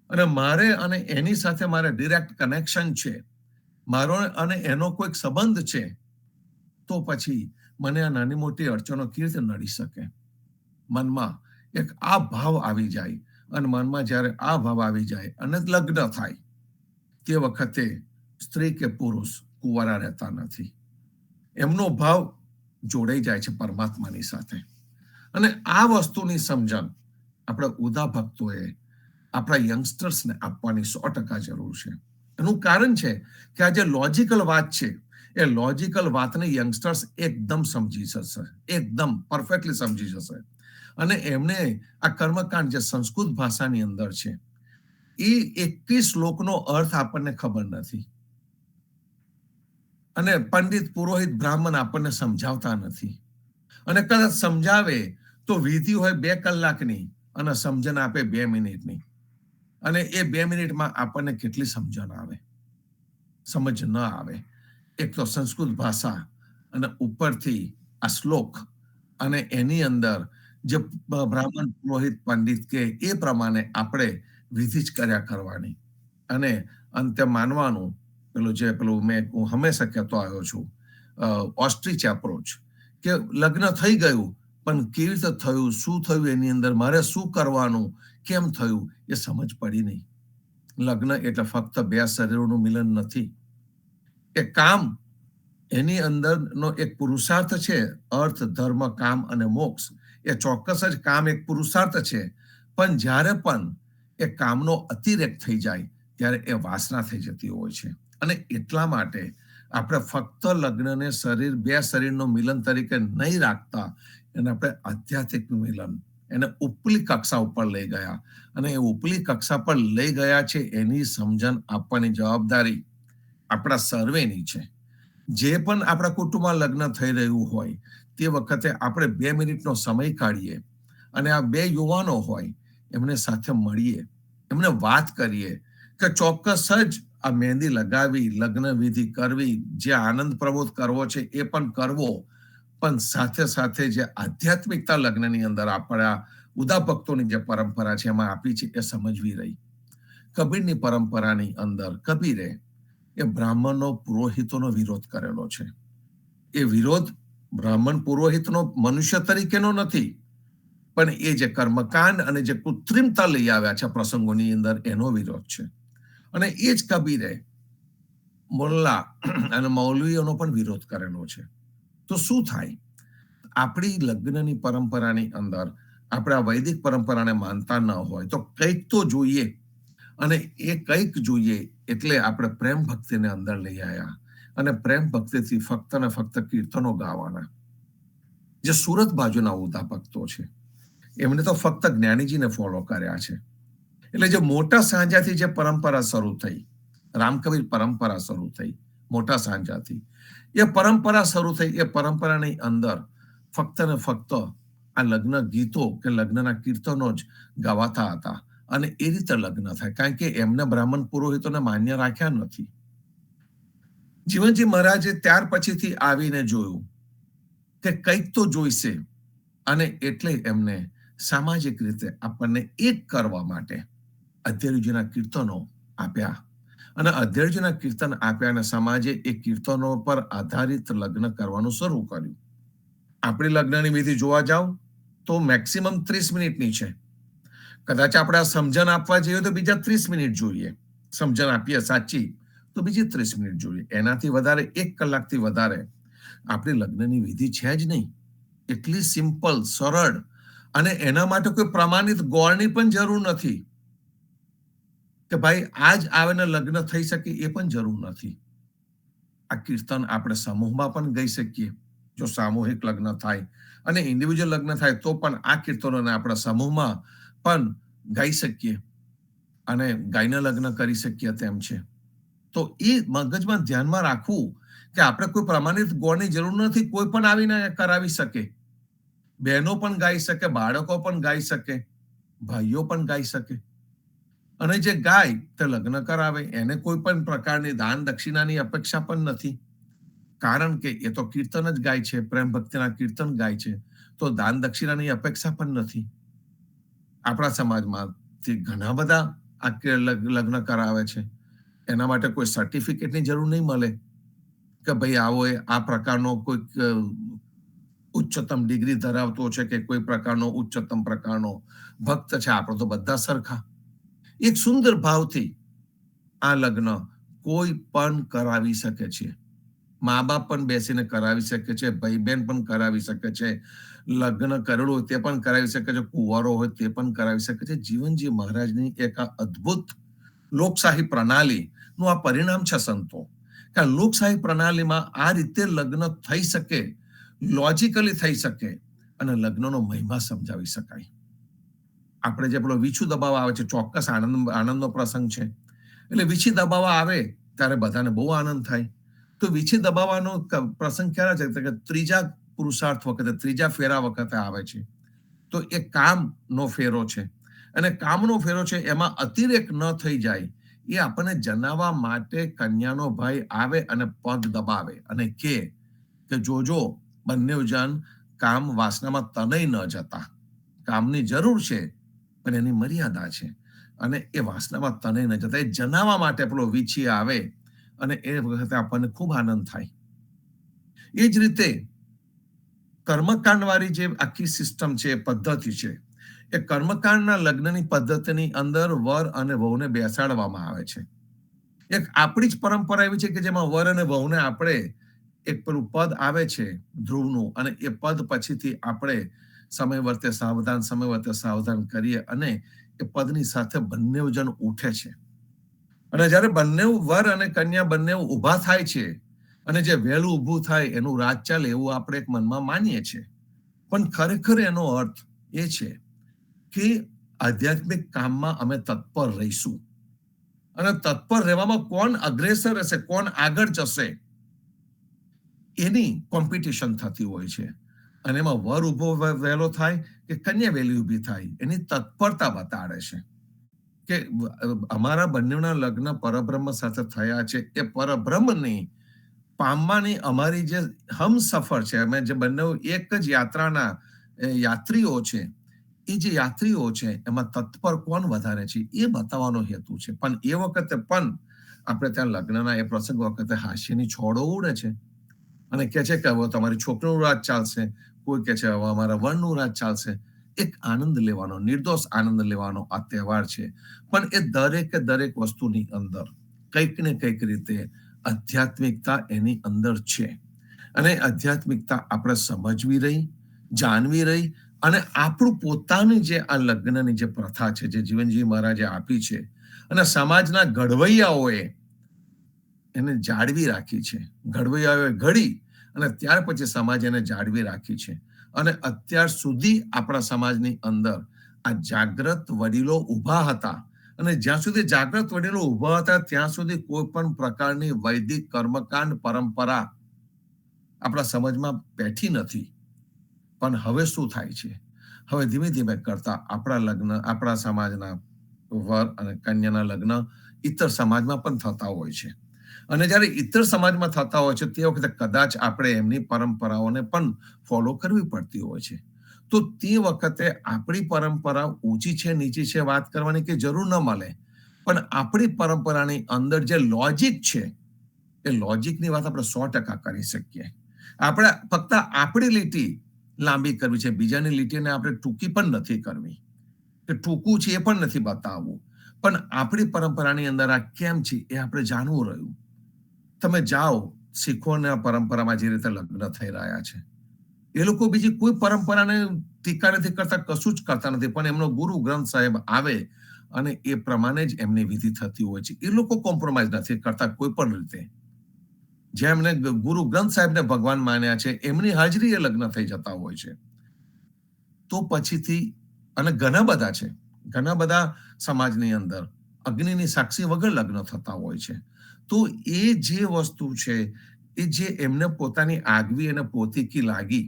અને મારે અને એની સાથે મારે ડિરેક્ટ કનેક્શન છે, મારો અને એનો કોઈક સંબંધ છે, તો પછી મને આ નાની મોટી અડચણો કેવી રીતે નડી શકે? મનમાં એક આ ભાવ આવી જાય, અને મનમાં જ્યારે આ ભાવ આવી જાય અને લગ્ન થાય, તે વખતે સ્ત્રી કે પુરુષ કુંવારા રહેતા નથી. એમનો ભાવ જોડાઈ જાય છે પરમાત્માની સાથે. અને આ વસ્તુની સમજણ આપણે ઉદા ભક્તોએ આપણા યંગસ્ટર્સને આપવાની 100% જરૂર છે. એનું કારણ છે કે આ જે લોજિકલ વાત છે, એ લોજિકલ વાતને યંગસ્ટર્સ એકદમ સમજી જશે, એકદમ પરફેક્ટલી સમજી જશે. અને એમને આ કર્મકાંડ જે સંસ્કૃત ભાષાની અંદર છે, એ 21 શ્લોકનો અર્થ આપણને ખબર નથી, અને પંડિત, પુરોહિત, બ્રાહ્મણ આપણને સમજાવતા નથી. અને કદાચ સમજાવે તો વિધિ હોય 2 કલાકની અને સમજણ આપે 2 મિનિટની. અને એ 2 મિનિટમાં આપણને કેટલી સમજણ આવે? સમજ ન આવે. એક તો સંસ્કૃત ભાષા, અને ઉપરથી આ શ્લોક, અને એની અંદર જે બ્રાહ્મણ, પુરોહિત, પંડિત કે એ પ્રમાણે આપણે વિધિ જ કર્યા કરવાની. અને અંતે માનવાનું, હું હંમેશા કહેતો આવ્યો છું, ઓસ્ટ્રીચ એપ્રોચ, કે લગ્ન થઈ ગયું પણ કેવી રીતે થયું, શું થયું, એની અંદર મારે શું કરવાનું, કેમ થયું, એ સમજ પડી નહીં. લગ્ન એટલે ફક્ત બે શરીરોનું મિલન નથી. એ કામ, એની અંદરનો એક પુરુષાર્થ છે. અર્થ, ધર્મ, કામ અને મોક્ષ, એ ચોક્કસ જ કામ એક પુરુષાર્થ છે. પણ જ્યારે પણ એ કામનો અતિરેક થઈ જાય ત્યારે એ વાસના થઈ જતી હોય છે. અને એટલા માટે આપણે ફક્ત લગ્નને બે શરીરનું મિલન તરીકે નહીં રાખતા, એને આપણે આધ્યાત્મિક મિલન, એને ઉપલી કક્ષા ઉપર લઈ ગયા. અને એ ઉપલી કક્ષા પર લઈ ગયા છે એની સમજણ આપવાની જવાબદારી આપણા સર્વેની છે. જે પણ આપણા કુટુંબમાં લગ્ન થઈ રહ્યું હોય તે વખતે આપણે 2 મિનિટનો સમય કાઢીએ અને આ 2 યુવાનો હોય એમને સાથે મળીએ, એમને વાત કરીએ કે ચોક્કસ જ આ મહેંદી લગાવી, લગ્ન વિધિ કરવી, જે આનંદ પ્રમોદ કરવો છે એ પણ કરવો, પણ સાથે સાથે જે આધ્યાત્મિકતા લગ્નની અંદર આપણા ઉદા ભક્તોની જે પરંપરા છે એમાં આપી છે એ સમજવી રહી. કબીરની પરંપરાની અંદર કબીરે એ બ્રાહ્મણનો પુરોહિતોનો વિરોધ કરેલો છે. એ વિરોધ બ્રાહ્મણ પુરોહિતનો મનુષ્ય તરીકેનો નથી, પણ એ જે કર્મકાંડ અને જે કૃત્રિમતા લઈ આવ્યા છે પ્રસંગોની અંદર, એનો વિરોધ છે. અને એ જ કબીરે મોલ્લા અને મૌલવીઓનો પણ વિરોધ કરેલો છે. તો શું થાય? આપણી લગ્નની પરંપરાની અંદર આપણે આ વૈદિક પરંપરાને માનતા ન હોય તો કંઈક તો જોઈએ. અને એ કંઈક જોઈએ એટલે આપણે પ્રેમ ભક્તિને અંદર લઈ આવ્યા. અને પ્રેમ ભક્તિથી ફક્ત ને ફક્ત કીર્તનો ગાવાના. જે સુરત બાજુના ઉદા ભક્તો છે એમને તો ફક્ત જ્ઞાનીજીને ફોલો કર્યા છે. એટલે જે મોટા સાંજાથી જે પરંપરા શરૂ થઈ, રામકબીર પરંપરા શરૂ થઈ મોટા સાંજાથી, એ પરંપરા શરૂ થઈ, એ પરંપરાની અંદર ફક્ત ને ફક્ત આ લગ્ન ગીતો કે લગ્નના કીર્તનો જ ગવાતા હતા. અને એ રીતે લગ્ન થાય, કારણ કે એમને બ્રાહ્મણ પુરોહિતોને માન્ય રાખ્યા નથી. જીવનજી મહારાજે ત્યાર પછીથી આવીને જોયું કે કંઈક તો જોઈશે, અને એટલે એમને સામાજિક રીતે આપણને એક કરવા માટે અધ્યયજીના કીર્તનો આપ્યા. અને અધ્યયજીના કીર્તન આપ્યા અને સમાજે એ કીર્તનો પર આધારિત લગ્ન કરવાનું શરૂ કર્યું. આપણી લગ્નની વિધિ જોવા જાવ તો મેક્સિમમ 30 મિનિટની છે. કદાચ આપણે આ સમજણ આપવા જઈએ તો બીજા 30 મિનિટ જોઈએ. સમજણ આપીએ સાચી તો બીજી 30 મિનિટ જોઈએ. એનાથી વધારે 1 કલાકથી વધારે આપણી લગ્નની વિધિ છે જ નહીં. એટલી સિમ્પલ, સરળ, અને એના માટે કોઈ પ્રમાણિત ગોળની પણ જરૂર નથી કે ભાઈ આજ આવીને લગ્ન થઈ શકે, એ પણ જરૂર નથી. આ કીર્તન આપણે સમૂહમાં પણ ગાઈ શકીએ જો સામૂહિક લગ્ન થાય, અને ઇન્ડિવિજ્યુઅલ લગ્ન થાય તો પણ આ કીર્તનોને આપણે સમૂહમાં પણ ગાઈ શકીએ અને ગાઈને લગ્ન કરી શકીએ તેમ છે. તો એ મગજમાં ધ્યાનમાં રાખવું કે આપણે કોઈ પ્રમાણિત ગોળની જરૂર નથી. કોઈ પણ આવીને કરાવી શકે. બહેનો પણ ગાઈ શકે, બાળકો પણ ગાઈ શકે, ભાઈઓ પણ ગાઈ શકે. અને જે ગાય તે લગ્ન કરાવે, એને કોઈ પણ પ્રકારની દાન દક્ષિણાની અપેક્ષા પણ નથી. કારણ કે એ તો કીર્તન જ ગાય છે, પ્રેમ ભક્તિના કીર્તન ગાય છે, તો દાન દક્ષિણાની અપેક્ષા પણ નથી. આપણા સમાજમાંથી ઘણા બધા આ લગ્ન કરાવે છે. એના માટે કોઈ સર્ટિફિકેટની જરૂર નહીં મળે કે ભાઈ આવો આ પ્રકારનો કોઈ ઉચ્ચતમ ડિગ્રી ધરાવતો છે કે કોઈ પ્રકારનો ઉચ્ચતમ પ્રકારનો ભક્ત છે. આપણે તો બધા સરખા. એક સુંદર ભાવથી આ લગ્ન કોઈ પણ કરાવી શકે છે. મા બાપ પણ બેસીને કરાવી શકે છે, ભાઈ બહેન પણ કરાવી શકે છે, લગ્ન કરેલું હોય તે પણ કરાવી શકે છે, કુંવારો હોય તે પણ કરાવી શકે છે. જીવનજી મહારાજની એક આ અદ્ભુત લોકશાહી પ્રણાલીનું આ પરિણામ છે સંતો, કે આ લોકશાહી પ્રણાલીમાં આ રીતે લગ્ન થઈ શકે, લોજિકલી થઈ શકે, અને લગ્નનો મહિમા સમજાવી શકાય. આપણે જે પેલો વીછું દબાવવા આવે છે, ચોક્કસ આનંદનો પ્રસંગ છે, એટલે વીછી દબાવવા આવે ત્યારે બધાને બહુ આનંદ થાય. તો વીછી દબાવવાનો પ્રસંગ ક્યારે છે કે ત્રીજા પુરુષાર્થ વખતે, ત્રીજા ફેરા વખતે આવે છે. તો એ કામનો ફેરો છે, અને કામનો ફેરો છે એમાં અતિરેક ન થઈ જાય એ આપણને જણાવવા માટે કન્યાનો ભાઈ આવે અને પગ દબાવે અને કે જોજો બંને જણ કામ વાસનામાં તનય ન જતા. કામની જરૂર છે પણ એની મર્યાદા છે. અને એ વાસનામાં તને ન જતા, એ જણાવવા માટે પેલો વીછી આવે અને એ વખતે આપણને ખૂબ આનંદ થાય. એ જ રીતે કર્મકાંડ વાળી જે આખી સિસ્ટમ છે, પદ્ધતિ છે, એ કર્મકાંડના લગ્નની પદ્ધતિની અંદર વર અને વહુને બેસાડવામાં આવે છે. એક આપણી જ પરંપરા એવી છે કે જેમાં વર અને વહુને આપણે એક પેલું પદ આવે છે ધ્રુવનું, અને એ પદ પછીથી આપણે સમય વર્તે સાવધાન કરીએ અને એ પદની સાથે બંને જણ ઉઠે છે. અને જ્યારે બંને વર અને કન્યા બંને ઉભા થાય છે અને જે વહેલું ઊભું થાય એનું રાજ ચાલે એવું આપણે એક મનમાં માનીએ છીએ. પણ ખરેખર એનો અર્થ એ છે કે આધ્યાત્મિક કામમાં અમે તત્પર રહીશું, અને તત્પર રહેવામાં કોણ અગ્રેસર હશે, કોણ આગળ જશે, એની કોમ્પિટિશન થતી હોય છે. અને એમાં વર ઉભો વહેલો થાય કે કન્યા વહેલી ઊભી થાય, એની તત્પરતા બતાડે છે કે અમારા બંનેના લગ્ન પરબ્રહ્મ સાથે થયા છે. એ પરબ્રહ્મની પામવાની અમારી જે હમસફર છે, અમે જે બંને એક જ યાત્રાના યાત્રીઓ છે, એ જે યાત્રીઓ છે એમાં તત્પર કોણ વધારે છે એ બતાવવાનો હેતુ છે. પણ એ વખતે પણ આપણે ત્યાં લગ્નના એ પ્રસંગ વખતે હાસ્યની છોડો ઉડે છે અને કહે છે કે હવે તમારી છોકરીનું રાજ ચાલશે, કોઈ કહે છે હવે અમારા વનનું રાજ ચાલશે. એક આનંદ લેવાનો, નિર્દોષ આનંદ લેવાનો આ તહેવાર છે. પણ એ દરેક વસ્તુની અંદર કંઈક ને કંઈક રીતે આધ્યાત્મિકતા એની અંદર છે. અને આધ્યાત્મિકતા આપણે સમજવી રહી, જાણવી રહી, અને આપણું પોતાની જે આ લગ્નની જે પ્રથા છે, જે જીવનજી મહારાજે આપી છે, અને સમાજના ઘડવૈયાઓએ એને જાળવી રાખી છે. ઘડવૈયાઓએ ઘડી અને ત્યાર પછી સમાજ એને જાળવી રાખી છે. અને અત્યાર સુધી આપણા સમાજની અંદર આ જાગ્રત વડીલો ઊભા હતા, અને જ્યાં સુધી જાગ્રત વડીલો ઊભા હતા ત્યાં સુધી કોઈ પણ પ્રકારની વૈદિક કર્મકાંડ પરંપરા આપણા સમાજમાં બેઠી નથી. પણ હવે શું થાય છે? હવે ધીમે ધીમે કરતા આપણા સમાજના વર અને કન્યાના લગ્ન ઇતર સમાજમાં પણ થતા હોય છે. અને જ્યારે ઇતર સમાજમાં થતા હોય છે તે વખતે કદાચ આપણે એમની પરંપરાઓને પણ ફોલો કરવી પડતી હોય છે. તો તે વખતે આપણી પરંપરા ઊંચી છે નીચી છે વાત કરવાની કે જરૂર ન મળે. પણ આપણી પરંપરાની અંદર જે લોજિક છે એ લોજિકની વાત આપણે 100% કરી શકીએ. આપણે ફક્ત આપણી લીટી લાંબી કરવી છે, બીજાની લીટીને આપણે ટૂંકી પણ નથી કરવી, કે ટૂંકું છે એ પણ નથી બતાવવું. પણ આપણી પરંપરાની અંદર આ કેમ છે એ આપણે જાણવું રહ્યું. તમે જાઓ શીખોના પરંપરામાં જે રીતે લગ્ન થઈ રહ્યા છે, એ લોકો બીજી કોઈ પરંપરાને ટીકા નથી કરતા, કશું જ કરતા નથી, પણ એમનો ગુરુ ગ્રંથ સાહેબ આવે અને એ પ્રમાણે જ એમની વિધિ થતી હોય છે. એ લોકો કોમ્પ્રોમાઇઝ નથી કરતા કોઈ પણ રીતે. જેમને ગુરુ ગ્રંથ સાહેબને ભગવાન માન્યા છે એમની હાજરીએ લગ્ન થઈ જતા હોય છે. તો પછીથી, અને ઘણા બધા સમાજની અંદર અગ્નિની સાક્ષી વગર લગ્ન થતા હોય છે. તો એ જે વસ્તુ છે, એ જે એમને પોતાની આગવી અને પોતીકી લાગી,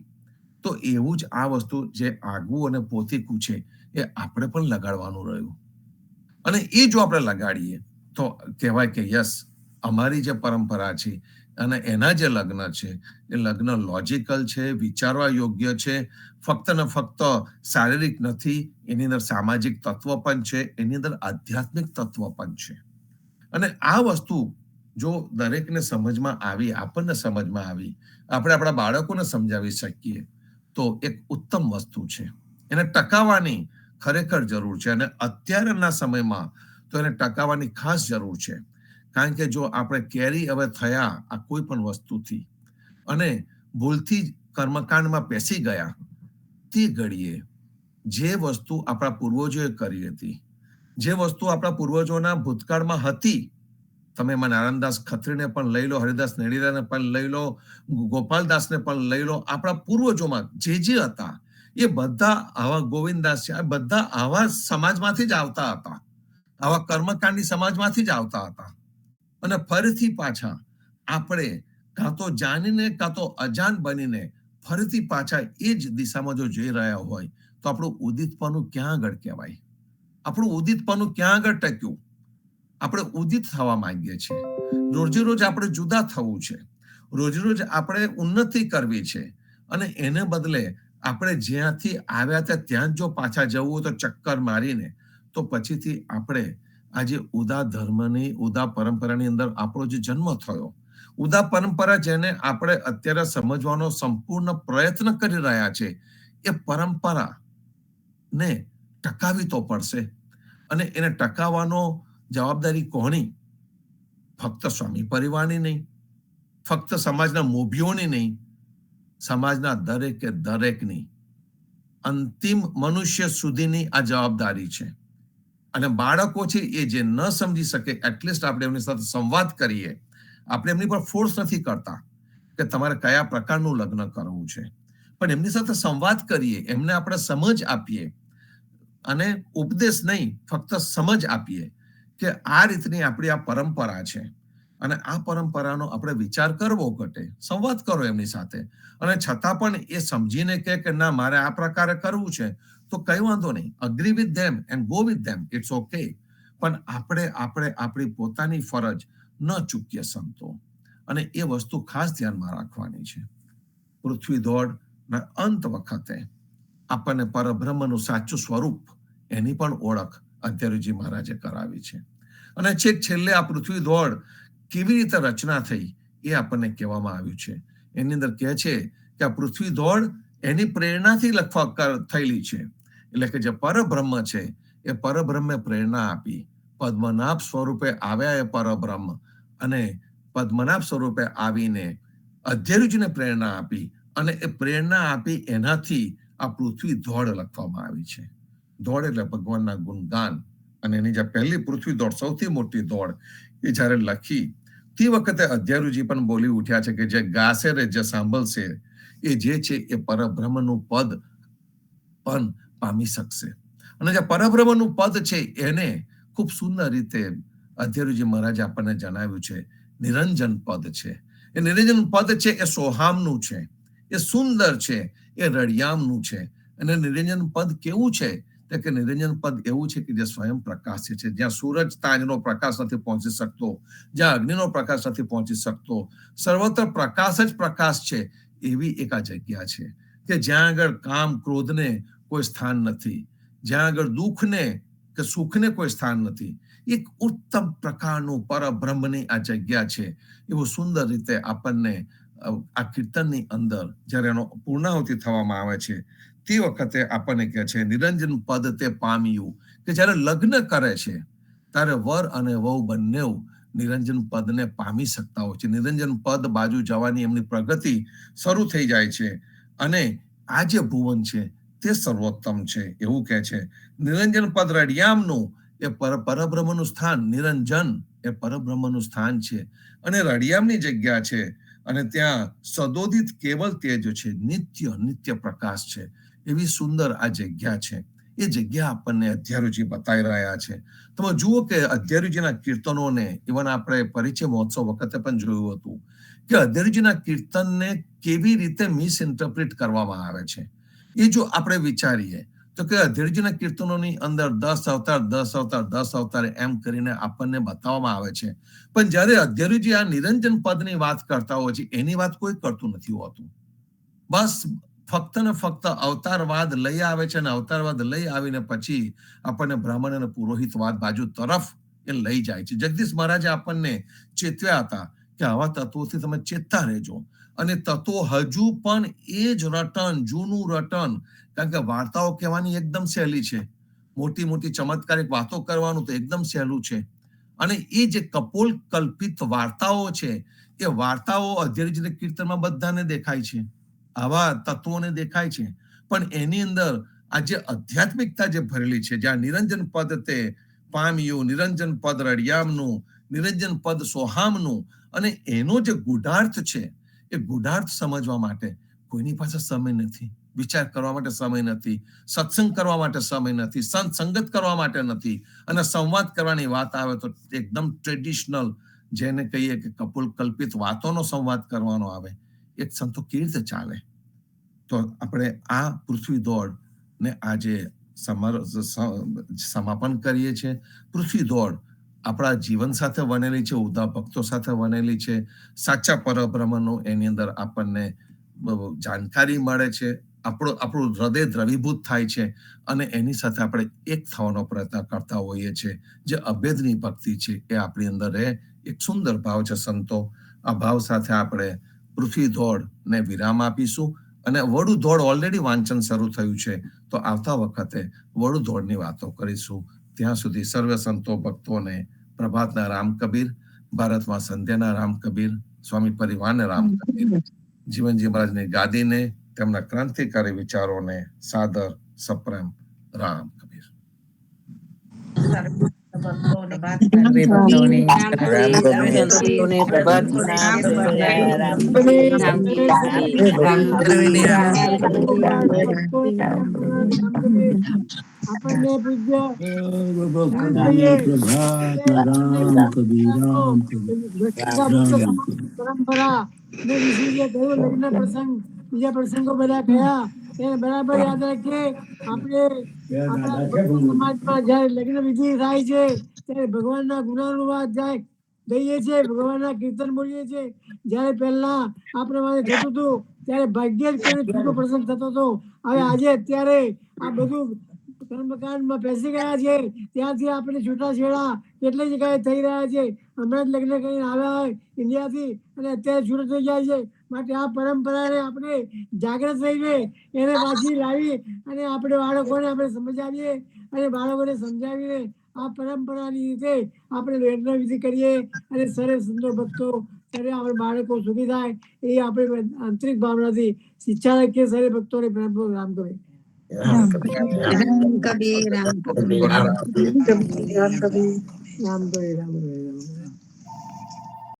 તો એવું જ આ વસ્તુ જે આગવું અને પોતીકું છે એ આપણે પણ લગાડવાનું રહ્યું. અને એ જો આપણે લગાડીએ તો કહેવાય કે યસ, અમારી જે પરંપરા છે અને એના જે લગ્ન છે એ લગ્ન લોજિકલ છે, વિચારવા યોગ્ય છે, ફક્ત ને ફક્ત શારીરિક નથી, એની અંદર સામાજિક તત્વ પણ છે, એની અંદર આધ્યાત્મિક તત્વ પણ છે. અને આ વસ્તુ જો દરેકને સમજમાં આવી, આપણને સમજમાં આવી, આપણે આપણા બાળકોને સમજાવી શકીએ તો એક ઉત્તમ વસ્તુ છે. એને ટકાવવાની ખરેખર જરૂર છે. અને અત્યારના સમયમાં તો એને ટકાવવાની ખાસ જરૂર છે. કારણ કે જો આપણે કેરી હવે થયા આ કોઈ પણ વસ્તુથી અને ભૂલથી કર્મકાંડમાં પેસી ગયા, તે ઘડીએ જે વસ્તુ આપણા પૂર્વજોએ કરી હતી, જે વસ્તુ આપણા પૂર્વજોના ભૂતકાળમાં હતી, તમે એમાં નારાયણદાસ ખત્રીને પણ લઈ લો, હરિદાસ નેડીલાને પણ લઈ લો, ગોપાલદાસને પણ લઈ લો, આપણા પૂર્વજોમાં જે હતા એ બધા આવા, ગોવિંદદાસ છે, આ બધા આવા સમાજમાંથી જ આવતા હતા, આવા કર્મકાંડી સમાજમાંથી જ આવતા હતા. અને ફરીથી પાછા આપણે કાં તો જાણીને કાં તો અજાણ બનીને ફરીથી પાછા એ જ દિશામાં જો જઈ રહ્યા હોય તો આપણું ઉદિતપણું ક્યાં આગળ કહેવાય? આપણું ઉદિતપણું ક્યાં આગળ ટક્યું? આપણે ઉદિત થવા માંગીએ છીએ. રોજે રોજ આપણે જુદા થવું છે, રોજે રોજ આપણે ઉન્નતિ કરવી છે, અને એને બદલે આપણે જ્યાંથી આવ્યા હતા ત્યાં જો પાછા જવું હોય તો ચક્કર મારીને, તો તો પછીથી આપણે આજે ઉદા ધર્મની ઉદા પરંપરાની અંદર આપણો જે જન્મ થયો, ઉદા પરંપરા જેને આપણે અત્યારે સમજવાનો સંપૂર્ણ પ્રયત્ન કરી રહ્યા છે, એ પરંપરા ને ટકાવી તો પડશે. અને એને ટકાવવાનો જવાબદારી કોની? ફક્ત સ્વામી પરિવારની નહીં, ફક્ત સમાજના મોભીઓની નહીં, સમાજના દરેકે દરેકની, અંતિમ મનુષ્ય સુધીની આ જવાબદારી છે. અને બાળકો છે એ જે ન સમજી શકે, એટલીસ્ટ આપણે એમની સાથે સંવાદ કરીએ. આપણે એમની પર ફોર્સ નથી કરતા કે તમારે કયા પ્રકારનું લગ્ન કરવું છે, પણ એમની સાથે સંવાદ કરીએ, એમને આપણે સમજ આપીએ, અને ઉપદેશ નહીં, ફક્ત સમજ આપીએ કે આ રીતની આપણી આ પરંપરા છે, અને આ પરંપરાનો આપણે વિચાર કરવો ઘટે. સંવાદ કરો એમની સાથે, અને છતાં પણ એ સમજીને કે ના મારે આ પ્રકારે કરવું છે, તો કઈ વાંધો નહીં, agree with them and go with them, it's okay. પણ આપણે આપણી પોતાની ફરજ ન ચૂકીએ સંતો, અને એ વસ્તુ ખાસ ધ્યાનમાં રાખવાની છે. પૃથ્વી દોડના અંત વખતે આપણને પરબ્રહ્મનું સાચું સ્વરૂપ, એની પણ ઓળખ અધ્યરુજી મહારાજે કરાવી છે. અને છેક છેલ્લે આ પૃથ્વી દોડ કેવી રીતે રચના થઈ એ આપણને કહેવામાં આવ્યું છે. એની અંદર કહે છે કે આ પૃથ્વી દોડ એની પ્રેરણાથી થયેલી છે. એટલે કે જે પરબ્રહ્મ છે એ પરબ્રહ્મે પ્રેરણા આપી. પદ્મનાભ સ્વરૂપે આવ્યા એ પરબ્રહ્મ, અને પદ્મનાભ સ્વરૂપે આવીને અધ્યરુજીને પ્રેરણા આપી, અને એ પ્રેરણા આપી એનાથી આ પૃથ્વી દોડ લખવામાં આવી છે. દોડ એટલે ભગવાનના ગુણગાન. અને એની જે પહેલી પૃથ્વી દોડ, સૌથી મોટી દોડ, એ જ્યારે લખી તે વખતે અધ્યરુજી પણ બોલી ઉઠ્યા છે કે જે ગાશે રે, જે સાંભળશે, એ જે છે એ પરબ્રહ્મનું પદ પણ પામી શકશે. અને જે પરબ્રહ્મનું પદ છે એને ખૂબ સુંદર રીતે અધ્યરુજી મહારાજે આપણને જણાવ્યું છે. નિરંજન પદ છે. એ નિરંજન પદ છે એ સોહામનું છે, એ સુંદર છે, એ રળિયામનું છે. અને નિરંજન પદ કેવું છે? કે નિરંજન પદ એવું છે કે જે સ્વયં પ્રકાશ છે. જ્યાં સૂરજ તાજનો પ્રકાશ નથી પહોંચી શકતો, જ્યાં અગ્નિનો પ્રકાશ નથી પહોંચી શકતો, સર્વત્ર પ્રકાશ જ પ્રકાશ છે. એવી એક આ જગ્યા છે કે જ્યાં આગળ કામ ક્રોધને કોઈ સ્થાન નથી, જ્યાં આગળ દુઃખને કે સુખને કોઈ સ્થાન નથી. એક ઉત્તમ પ્રકારનું પરબ્રહ્મની આ જગ્યા છે. એવું સુંદર રીતે આપણને આ કીર્તનની અંદર જ્યારે એનો પૂર્ણાહુતિ થવામાં આવે છે તે વખતે આપણને કહે છે નિરંજન પદ તે પામ્યું. કે જ્યારે લગ્ન કરે છે ત્યારે વર અને વહુ બંને નિરંજન પદને પામી શકતા હોય છે. નિરંજન પદ બાજુ જવાની એમની પ્રગતિ શરૂ થઈ જાય છે, અને આ જે ભુવન છે તે સર્વોત્તમ છે એવું કહે છે. નિરંજન પદ રડિયામનું એ પરબ્રહ્મનું સ્થાન, નિરંજન એ પરબ્રહ્મનું સ્થાન છે, અને રડિયામની જગ્યા છે, અને ત્યાં સદોદિત કેવલ તેજ છે, નિત્ય પ્રકાશ છે. એવી સુંદર આ જગ્યા છે. એ જગ્યા આપણને અધ્યરુજી બતાવી રહ્યા છે. તમે જુઓ કે અધ્યરુજીના કીર્તનોને ઇવન આપણે પરિચય મહોત્સવ વખતે પણ જોયું હતું કે અધ્યરુજીના કીર્તનને કેવી રીતે મિસઇન્ટરપ્રિટ કરવામાં આવે છે. એ જો આપણે વિચારીએ તો કે અધ્યરુજીના કીર્તનોની અંદર 10 અવતાર 10 અવતાર 10 અવતાર એમ કરીને આપણને બતાવવામાં આવે છે, પણ જ્યારે અધ્યરુજી આ નિરંજન પદની વાત કરતા હોય છે એની વાત કોઈ કરતું નથી હોતું. બસ ફક્ત ને ફક્ત અવતારવાદ લઈ આવે છે, અને અવતારવાદ લઈ આવીને પછી આપણને બ્રાહ્મણ અને પુરોહિતવાદ બાજુ તરફ એ લઈ જાય છે. જગદીશ મહારાજે આપણને ચેતવ્યા હતા કે આવા તત્વોથી તમે ચેતતા રહેજો. અને તત્વો હજુ પણ એ જ રટન, જૂનું રટન, કારણ કે વાર્તાઓ કહેવાની એકદમ સહેલી છે, મોટી મોટી ચમત્કારિક વાતો કરવાનું તો એકદમ સહેલું છે. અને એ જે કપોલ કલ્પિત વાર્તાઓ છે એ વાર્તાઓ અધ્યરુજીના કીર્તનમાં બધાને દેખાય છે, આવા તત્વોને દેખાય છે, પણ એની અંદર આ જે આધ્યાત્મિકતા જે ભરેલી છે, જ્યાં નિરંજન પદ તે પામ્યું, નિરંજન પદ રડિયામનું, નિરંજન પદ સોહામનું, અને એનો જે ગુઢાર્થ છે એ ગુઢાર્થ સમજવા માટે કોઈની પાસે સમય નથી, વિચાર કરવા માટે સમય નથી, સત્સંગ કરવા માટે સમય નથી, સંત સંગત કરવા માટે નથી, અને સંવાદ કરવાની વાત આવે તો એકદમ ટ્રેડિશનલ, જેને કહીએ કે કપોલ કલ્પિત વાતોનો સંવાદ કરવાનો આવે, એક સંતો કેવી રીતે ચાલે? તો આપણે આ પૃથ્વી દોડ ને આજે સમાપન કરીએ છીએ. પૃથ્વી દોડ આપણા જીવન સાથે બનેલી છે, ઉદા ભક્તો સાથે બનેલી છે. સાચા પરબ્રહ્મનો એની અંદર આપણને જાણકારી મળે છે. આપણું હૃદય દ્રવીભૂત થાય છે અને એની સાથે આપણે એક થવાનો પ્રયત્ન કરતા હોઈએ છીએ. જે અભેદની ભક્તિ છે એ આપણી અંદર રહે. એક સુંદર ભાવ છે સંતો. આ ભાવ સાથે આપણે પૃથ્વી દોડને વિરામ આપીશું અને વડુ દોડ ઓલરેડી વાંચન શરૂ થયું છે, તો આવતા વખતે વડુ દોડની વાતો કરીશું. ત્યાં સુધી સર્વ સંતો ભક્તોને પ્રભાતના રામ કબીર, ભારતમાં સંધ્યાના રામ કબીર, સ્વામી પરિવારના રામ કબીર, જીવનજી મહારાજની ગાદીને, તેમના ક્રાંતિકારી વિચારોને સાદર સપ્રેમ રામ કબીર. આપણને પૂજ્ય પરંપરા ને વિશે કયું લગ્ન પ્રસંગ બીજા પ્રસંગો બધા કયા એને બરાબર યાદ રાખીએ. આપણે આપણા સમાજમાં જયારે લગ્ન વિધિ થાય છે ત્યારે ભગવાનના ગુણાનુવાદ જાય ગઈએ છીએ, ભગવાનના કીર્તન બોલીએ છીએ. જયારે પહેલા આપણે માટે થતું હતું ત્યારે ભાગ્યે જ કોઈને છૂટો પ્રસંગ થતો હતો. હવે આજે અત્યારે આ બધું કર્મકાંડમાં બેસી ગયા છે, ત્યાંથી આપણે છૂટાછેડા કેટલી જગ્યાએ થઈ રહ્યા છે. હમણાં જ લગ્ન કરીને આવ્યા હોય ઇન્ડિયાથી અને અત્યારે છૂટો થઈ જાય છે. માટે આ પરંપરાને આપણે જાગૃત રહીને એને પાછી લાવી અને આપણે બાળકોને આપણે સમજાવીએ અને બાળકોને સમજાવીને આ પરંપરાની રીતે આપણે લગ્ન વિધિ કરીએ અને સરસ સુંદર ભક્તો ત્યારે આપણે બાળકો સુખી થાય એ આપણે આંતરિક ભાવનાથી શિક્ષા રાખીએ. સરે ભક્તોને રામ કરે. રામ કબીર રામ કબીર રામ કબીર રામ કબીર રામ કરે રામ કરે રામ કરે.